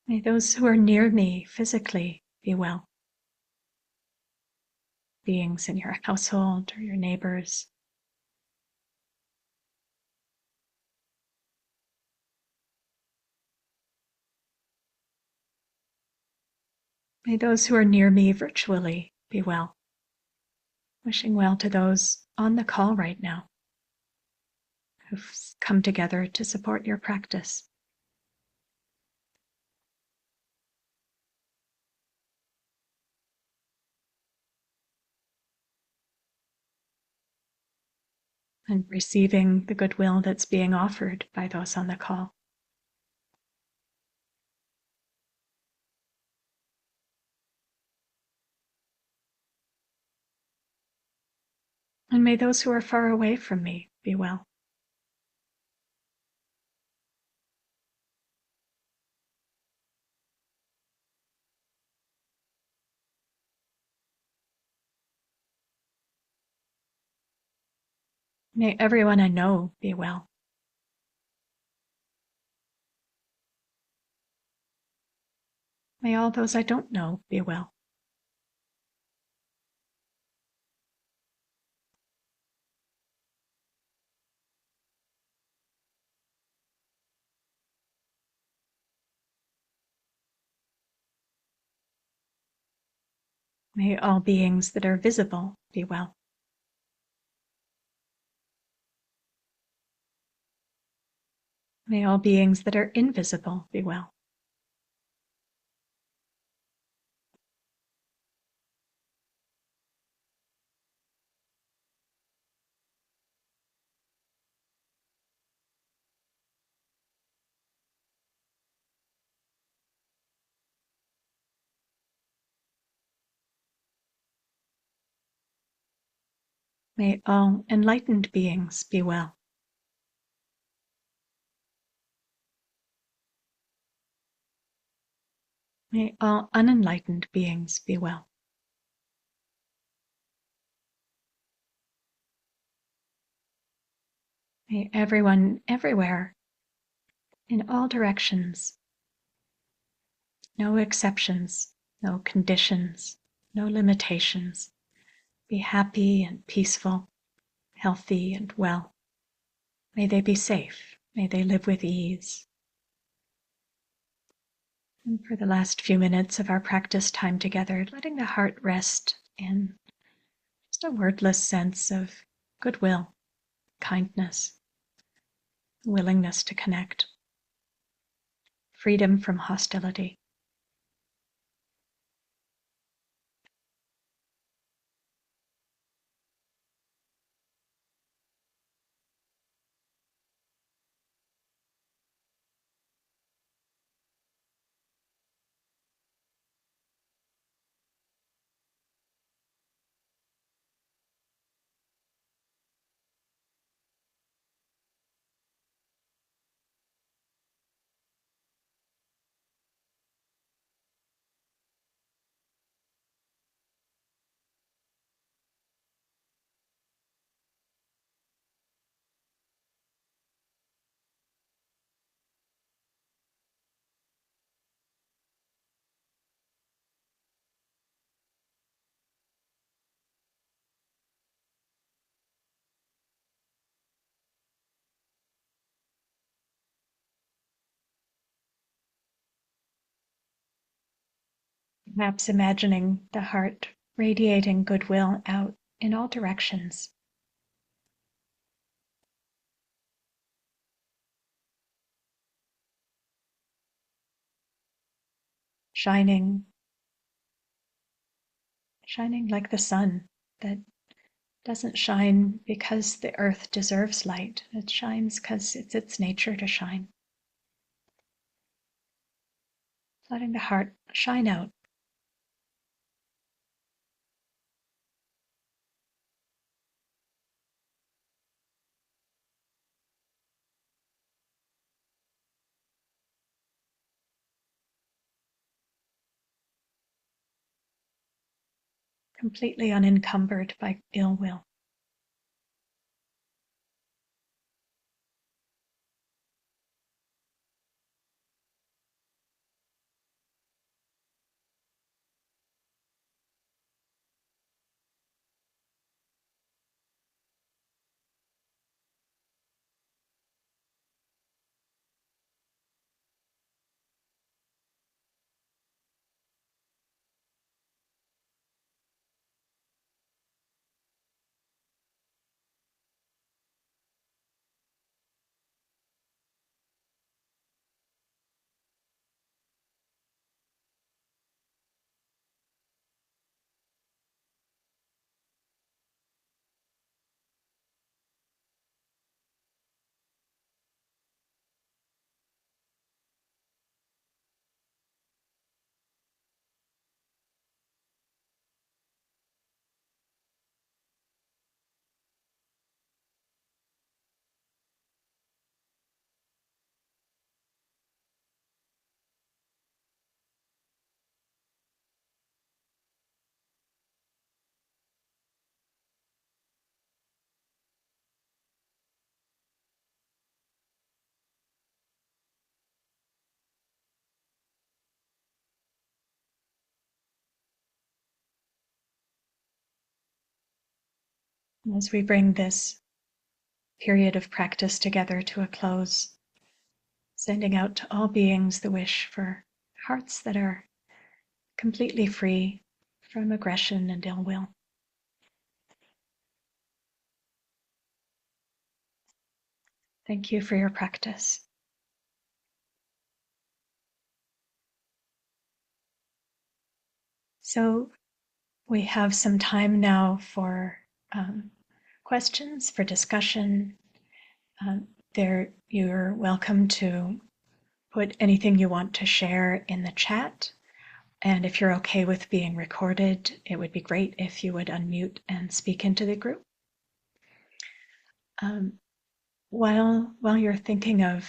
May those who are near me physically be well. Beings in your household or your neighbors. May those who are near me virtually be well. Wishing well to those on the call right now who've come together to support your practice. And receiving the goodwill that's being offered by those on the call. And may those who are far away from me be well. May everyone I know be well. May all those I don't know be well. May all beings that are visible be well. May all beings that are invisible be well. May all enlightened beings be well. May all unenlightened beings be well. May everyone everywhere, in all directions, no exceptions, no conditions, no limitations, be happy and peaceful, healthy and well. May they be safe. May they live with ease. And for the last few minutes of our practice time together, letting the heart rest in just a wordless sense of goodwill, kindness, willingness to connect, freedom from hostility. Perhaps imagining the heart radiating goodwill out in all directions. Shining like the sun that doesn't shine because the earth deserves light. It shines because it's its nature to shine. Letting the heart shine out. Completely unencumbered by ill will. As we bring this period of practice together to a close, sending out to all beings the wish for hearts that are completely free from aggression and ill will. Thank you for your practice. So we have some time now for questions, for discussion. You're welcome to put anything you want to share in the chat. And if you're okay with being recorded, it would be great if you would unmute and speak into the group. While you're thinking of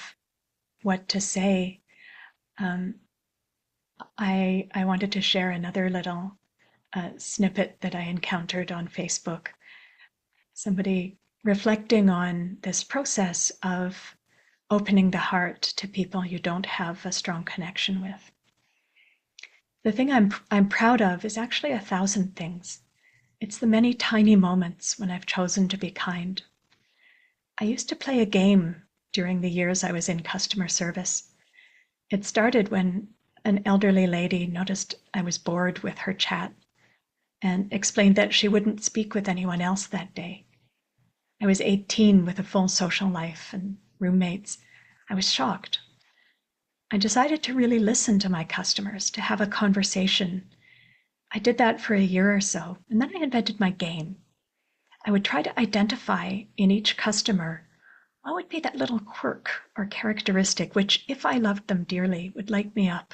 what to say, I wanted to share another little snippet that I encountered on Facebook. Somebody reflecting on this process of opening the heart to people you don't have a strong connection with. The thing I'm proud of is actually 1,000 things. It's the many tiny moments when I've chosen to be kind. I used to play a game during the years I was in customer service. It started when an elderly lady noticed I was bored with her chat and explained that she wouldn't speak with anyone else that day. I was 18 with a full social life and roommates. I was shocked. I decided to really listen to my customers, to have a conversation. I did that for a year or so, and then I invented my game. I would try to identify in each customer what would be that little quirk or characteristic which, if I loved them dearly, would light me up.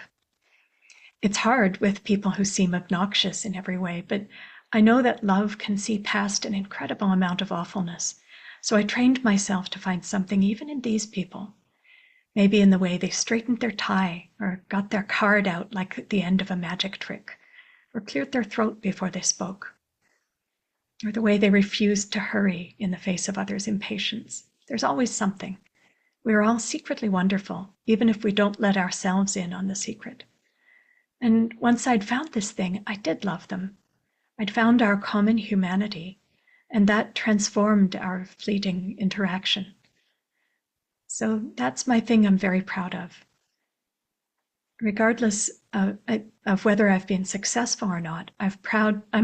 It's hard with people who seem obnoxious in every way, but I know that love can see past an incredible amount of awfulness. So I trained myself to find something even in these people. Maybe in the way they straightened their tie or got their card out like at the end of a magic trick, or cleared their throat before they spoke, or the way they refused to hurry in the face of others' impatience. There's always something. We are all secretly wonderful, even if we don't let ourselves in on the secret. And once I'd found this thing, I did love them. I'd found our common humanity, and that transformed our fleeting interaction. So that's my thing I'm very proud of. regardless of whether I've been successful or not, I'm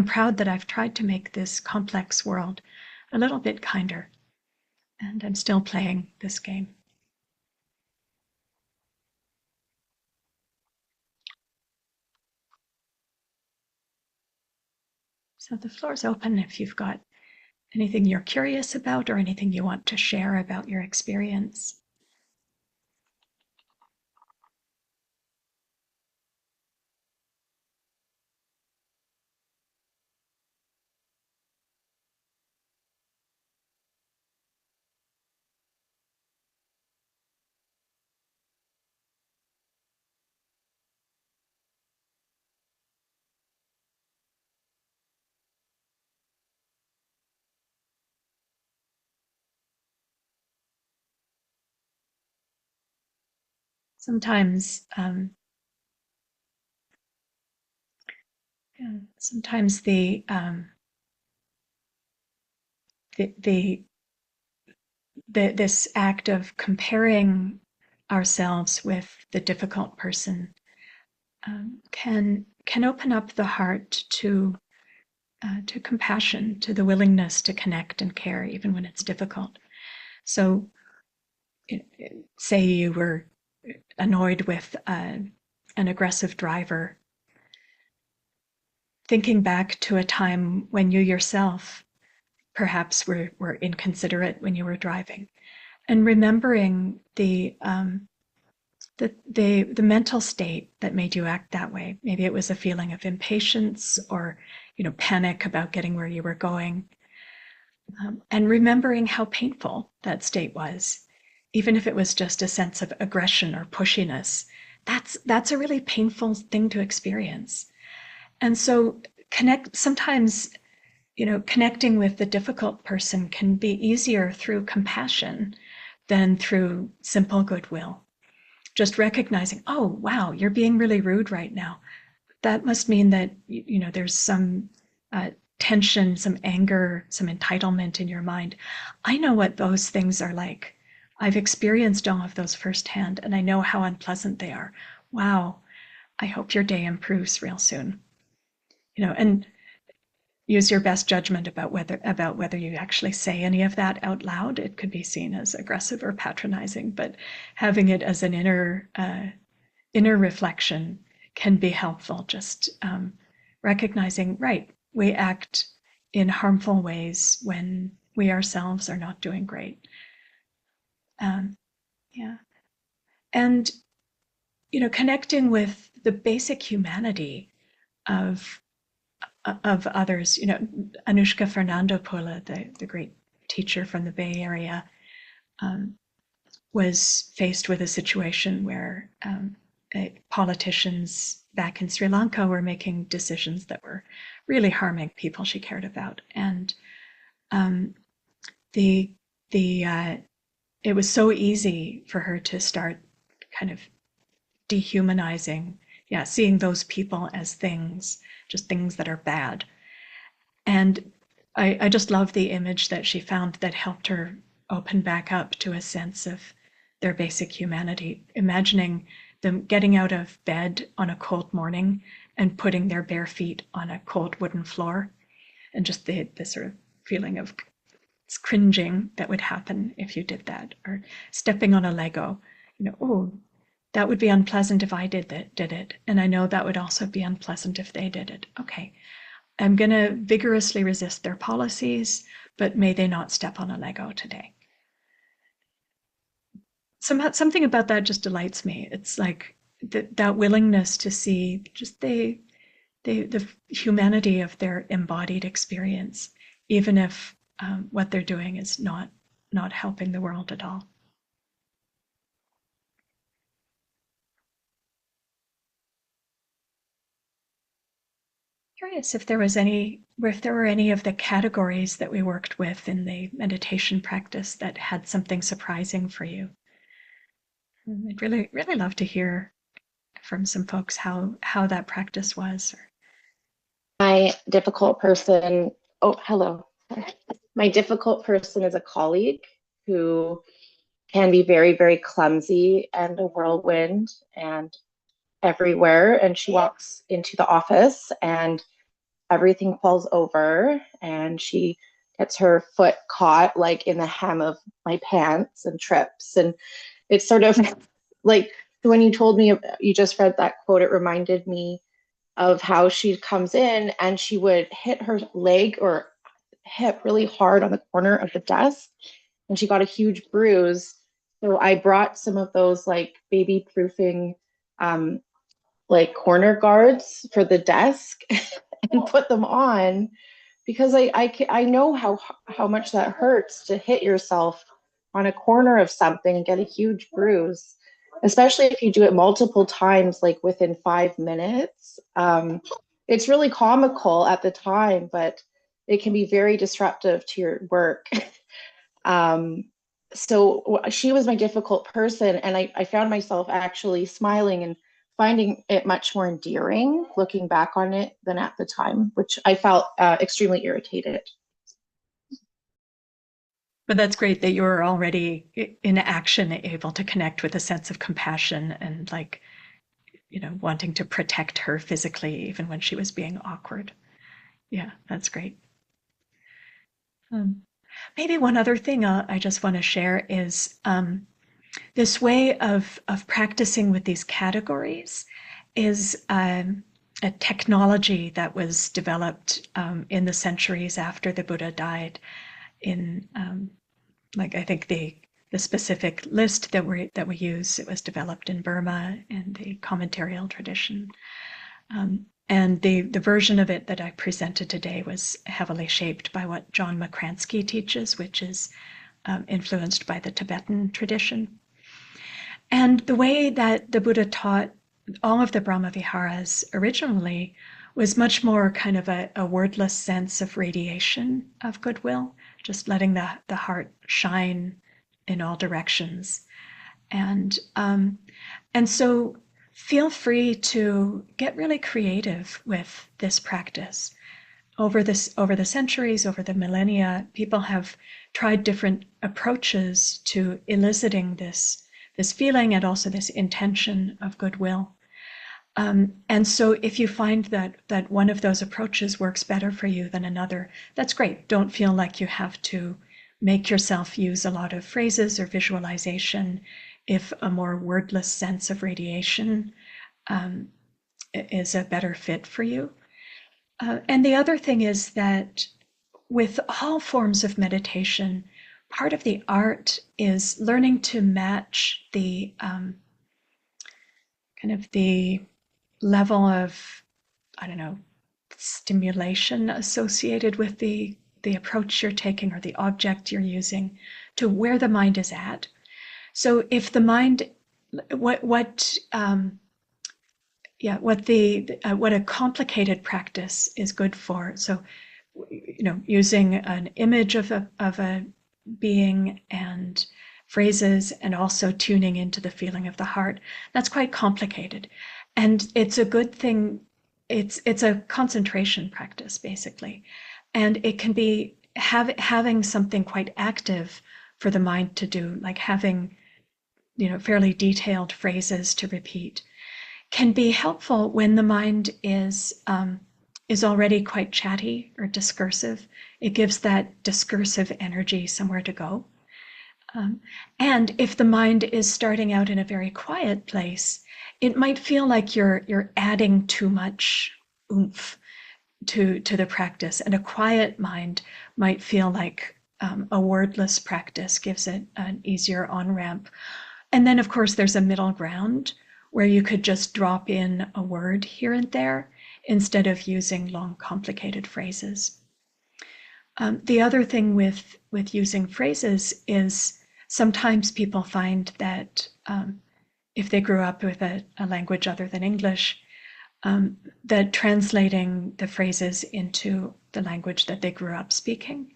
proud that I've tried to make this complex world a little bit kinder, and I'm still playing this game. So the floor's open if you've got anything you're curious about or anything you want to share about your experience. Sometimes, sometimes the this act of comparing ourselves with the difficult person can open up the heart to compassion, to the willingness to connect and care, even when it's difficult. So, say you were annoyed with an aggressive driver, thinking back to a time when you yourself perhaps were inconsiderate when you were driving, and remembering the mental state that made you act that way. Maybe it was a feeling of impatience or panic about getting where you were going, and remembering how painful that state was, even if it was just a sense of aggression or pushiness. That's a really painful thing to experience. And so sometimes connecting with the difficult person can be easier through compassion than through simple goodwill. Just recognizing, oh, wow, you're being really rude right now. That must mean that there's some tension, some anger, some entitlement in your mind. I know what those things are like. I've experienced all of those firsthand, and I know how unpleasant they are. Wow, I hope your day improves real soon. And use your best judgment about whether you actually say any of that out loud. It could be seen as aggressive or patronizing, but having it as an inner reflection can be helpful. Just recognizing, right, we act in harmful ways when we ourselves are not doing great. Yeah, and connecting with the basic humanity of others. Anushka Fernandopulla, the great teacher from the Bay Area, was faced with a situation where politicians back in Sri Lanka were making decisions that were really harming people she cared about, and the it was so easy for her to start kind of dehumanizing, seeing those people as things, just things that are bad. And I just love the image that she found that helped her open back up to a sense of their basic humanity, imagining them getting out of bed on a cold morning and putting their bare feet on a cold wooden floor, and just the sort of feeling of cringing that would happen if you did that, or stepping on a Lego. Oh, that would be unpleasant if I did it, and I know that would also be unpleasant if they did it. Okay, I'm going to vigorously resist their policies, but may they not step on a Lego today. Something about that just delights me. It's like that willingness to see just the humanity of their embodied experience, even if what they're doing is not helping the world at all. Curious if there were any of the categories that we worked with in the meditation practice that had something surprising for you. I'd really love to hear from some folks how that practice was. My difficult person, oh, hello. My difficult person is a colleague who can be very, very clumsy and a whirlwind. And everywhere. And she walks into the office and everything falls over, and she gets her foot caught like in the hem of my pants and trips. And it's sort of like when you told me you just read that quote, it reminded me of how she comes in and she would hit her leg or hip really hard on the corner of the desk, and she got a huge bruise. So I brought some of those like baby proofing um, like corner guards for the desk and put them on because I know how much that hurts to hit yourself on a corner of something and get a huge bruise, especially if you do it multiple times, like within 5 minutes. It's really comical at the time, but it can be very disruptive to your work. Um, so she was my difficult person, and I found myself actually smiling and finding it much more endearing looking back on it than at the time, which I felt extremely irritated. But that's great that you were already in action, able to connect with a sense of compassion and like, wanting to protect her physically, even when she was being awkward. Yeah, that's great. Um, Maybe one other thing I just want to share is this way of practicing with these categories is a technology that was developed in the centuries after the Buddha died. In like I think the specific list that we use, it was developed in Burma in the commentarial tradition. And the version of it that I presented today was heavily shaped by what John McCransky teaches, which is influenced by the Tibetan tradition. And the way that the Buddha taught all of the Brahmaviharas originally was much more kind of a wordless sense of radiation of goodwill, just letting the heart shine in all directions. And so feel free to get really creative with this practice. Over the centuries, over the millennia, people have tried different approaches to eliciting this feeling and also this intention of goodwill. And so if you find that one of those approaches works better for you than another, that's great. Don't feel like you have to make yourself use a lot of phrases or visualization if a more wordless sense of radiation is a better fit for you. And the other thing is that with all forms of meditation, part of the art is learning to match the kind of the level of, I don't know, stimulation associated with the approach you're taking or the object you're using to where the mind is at. So if the mind, what a complicated practice is good for. So, using an image of a being and phrases and also tuning into the feeling of the heart, that's quite complicated. And it's a good thing. It's a concentration practice, basically. And it can be having something quite active for the mind to do, like having, fairly detailed phrases to repeat, can be helpful when the mind is already quite chatty or discursive. It gives that discursive energy somewhere to go. And if the mind is starting out in a very quiet place, it might feel like you're adding too much oomph to the practice, and a quiet mind might feel like a wordless practice gives it an easier on ramp. And then, of course, there's a middle ground where you could just drop in a word here and there instead of using long, complicated phrases. The other thing with using phrases is sometimes people find that if they grew up with a language other than English, that translating the phrases into the language that they grew up speaking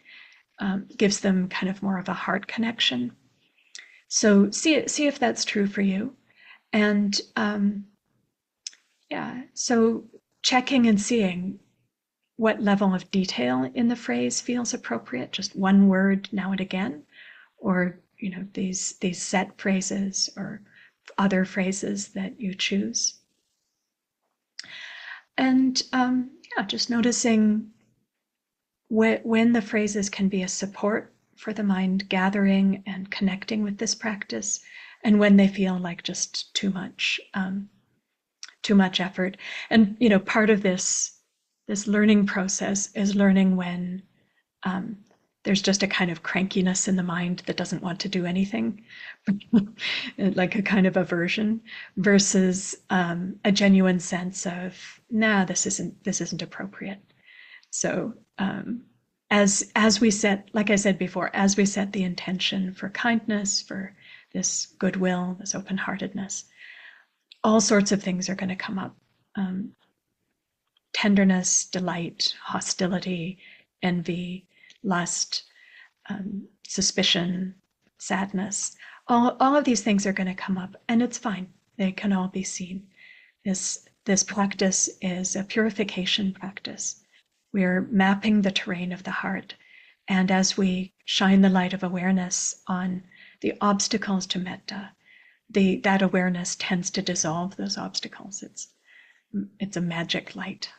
gives them kind of more of a heart connection. So see if that's true for you. And so checking and seeing what level of detail in the phrase feels appropriate, just one word now and again, or these set phrases or other phrases that you choose. And yeah, just noticing when the phrases can be a support for the mind gathering and connecting with this practice, and when they feel like just too much effort. And part of this learning process is learning when um, there's just a kind of crankiness in the mind that doesn't want to do anything, like a kind of aversion, versus a genuine sense of, nah, this isn't appropriate. So as we set, like I said before, as we set the intention for kindness, for this goodwill, this open-heartedness, all sorts of things are going to come up. Tenderness, delight, hostility, envy, lust, suspicion, sadness. All of these things are going to come up, and it's fine. They can all be seen. This practice is a purification practice. We're mapping the terrain of the heart, and as we shine the light of awareness on the obstacles to metta, that awareness tends to dissolve those obstacles. It's a magic light.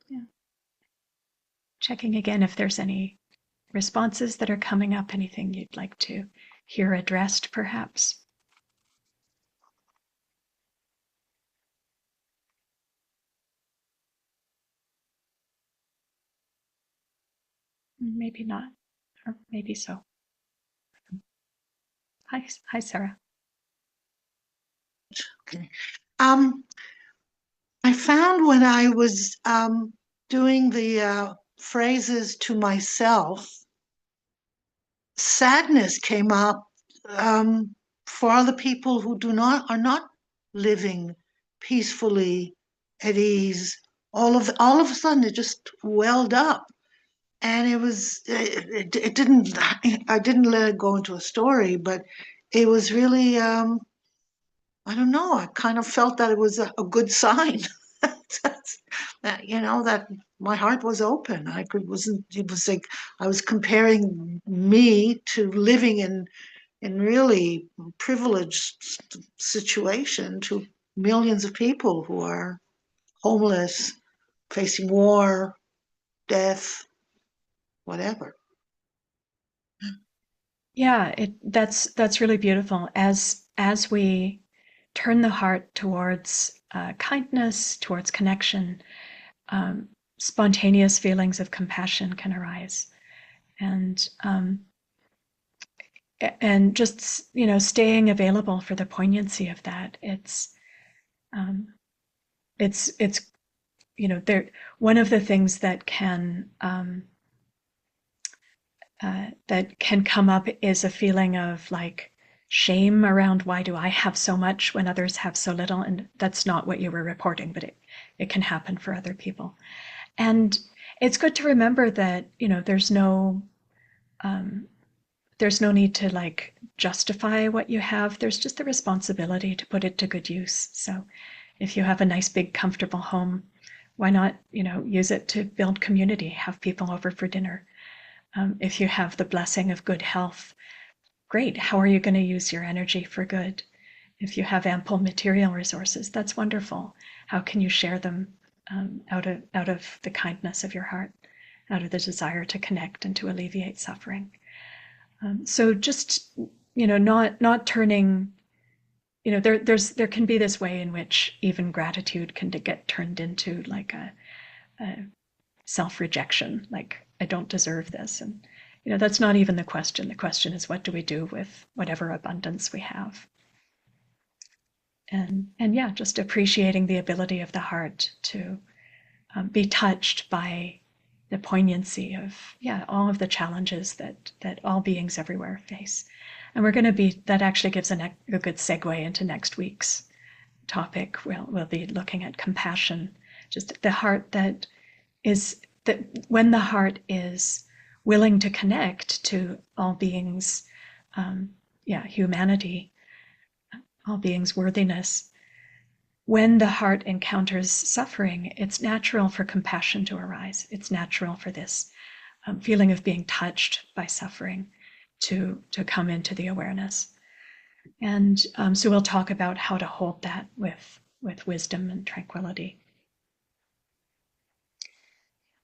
Yeah. Checking again if there's any responses that are coming up, anything you'd like to hear addressed, perhaps. Maybe not, or maybe so. Hi, Sarah. Okay. I found when I was doing the phrases to myself, sadness came up for other people who are not living peacefully at ease. All of a sudden, it just welled up, and it didn't. I didn't let it go into a story, but it was really. I don't know. I kind of felt that it was a good sign. That that my heart was open. I could wasn't. It was like I was comparing me to living in really privileged situation to millions of people who are homeless, facing war, death, whatever. Yeah, that's really beautiful. As we turn the heart towards kindness, towards connection, spontaneous feelings of compassion can arise, and just staying available for the poignancy of that. It's there. One of the things that can come up is a feeling of like shame around why do I have so much when others have so little, and that's not what you were reporting, but it can happen for other people. And it's good to remember that there's no need to like justify what you have. There's just the responsibility to put it to good use. So if you have a nice big comfortable home, why not use it to build community, have people over for dinner. If you have the blessing of good health, great. How are you going to use your energy for good? If you have ample material resources, that's wonderful. How can you share them out of the kindness of your heart, out of the desire to connect and to alleviate suffering? So just not turning. There can be this way in which even gratitude can get turned into like a self-rejection, like I don't deserve this. And that's not even the question. The question is, what do we do with whatever abundance we have? And yeah, just appreciating the ability of the heart to be touched by the poignancy of all of the challenges that all beings everywhere face. And that actually gives a good segue into next week's topic. We'll be looking at compassion, just the heart that when the heart is willing to connect to all beings, humanity, all beings' worthiness, when the heart encounters suffering, it's natural for compassion to arise. It's natural for this feeling of being touched by suffering to come into the awareness. And so we'll talk about how to hold that with wisdom and tranquility.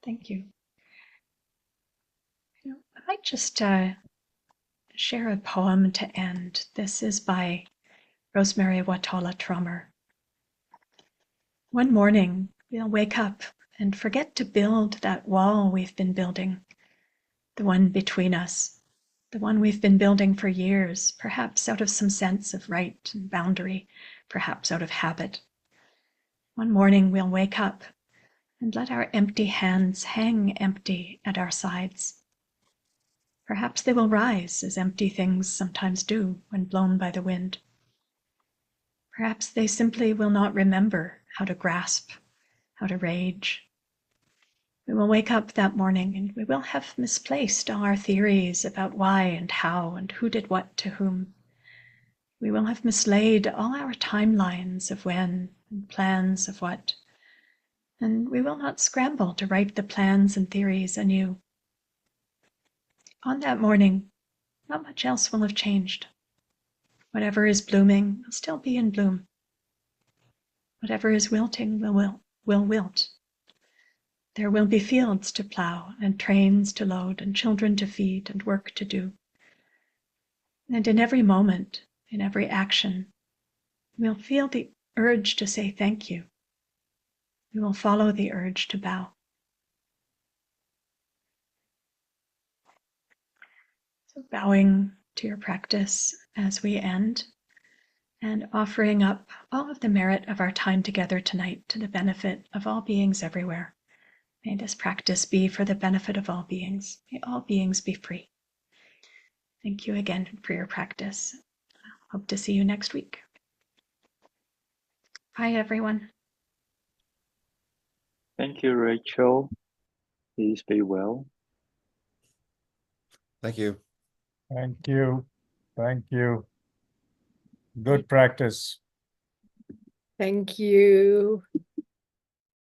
Thank you. I might just share a poem to end. This is by Rosemary Watala Trummer. One morning, we'll wake up and forget to build that wall we've been building, the one between us, the one we've been building for years, perhaps out of some sense of right and boundary, perhaps out of habit. One morning, we'll wake up and let our empty hands hang empty at our sides. Perhaps they will rise, as empty things sometimes do when blown by the wind. Perhaps they simply will not remember how to grasp, how to rage. We will wake up that morning and we will have misplaced all our theories about why and how and who did what to whom. We will have mislaid all our timelines of when and plans of what. And we will not scramble to write the plans and theories anew. On that morning, not much else will have changed. Whatever is blooming will still be in bloom. Whatever is wilting will wilt. There will be fields to plow and trains to load and children to feed and work to do. And in every moment, in every action, we'll feel the urge to say thank you. We will follow the urge to bow. So bowing to your practice as we end, and offering up all of the merit of our time together tonight to the benefit of all beings everywhere. May this practice be for the benefit of all beings. May all beings be free. Thank you again for your practice. Hope to see you next week. Bye, everyone. Thank you, Rachel. Please be well. Thank you. Thank you. Thank you. Good practice. Thank you.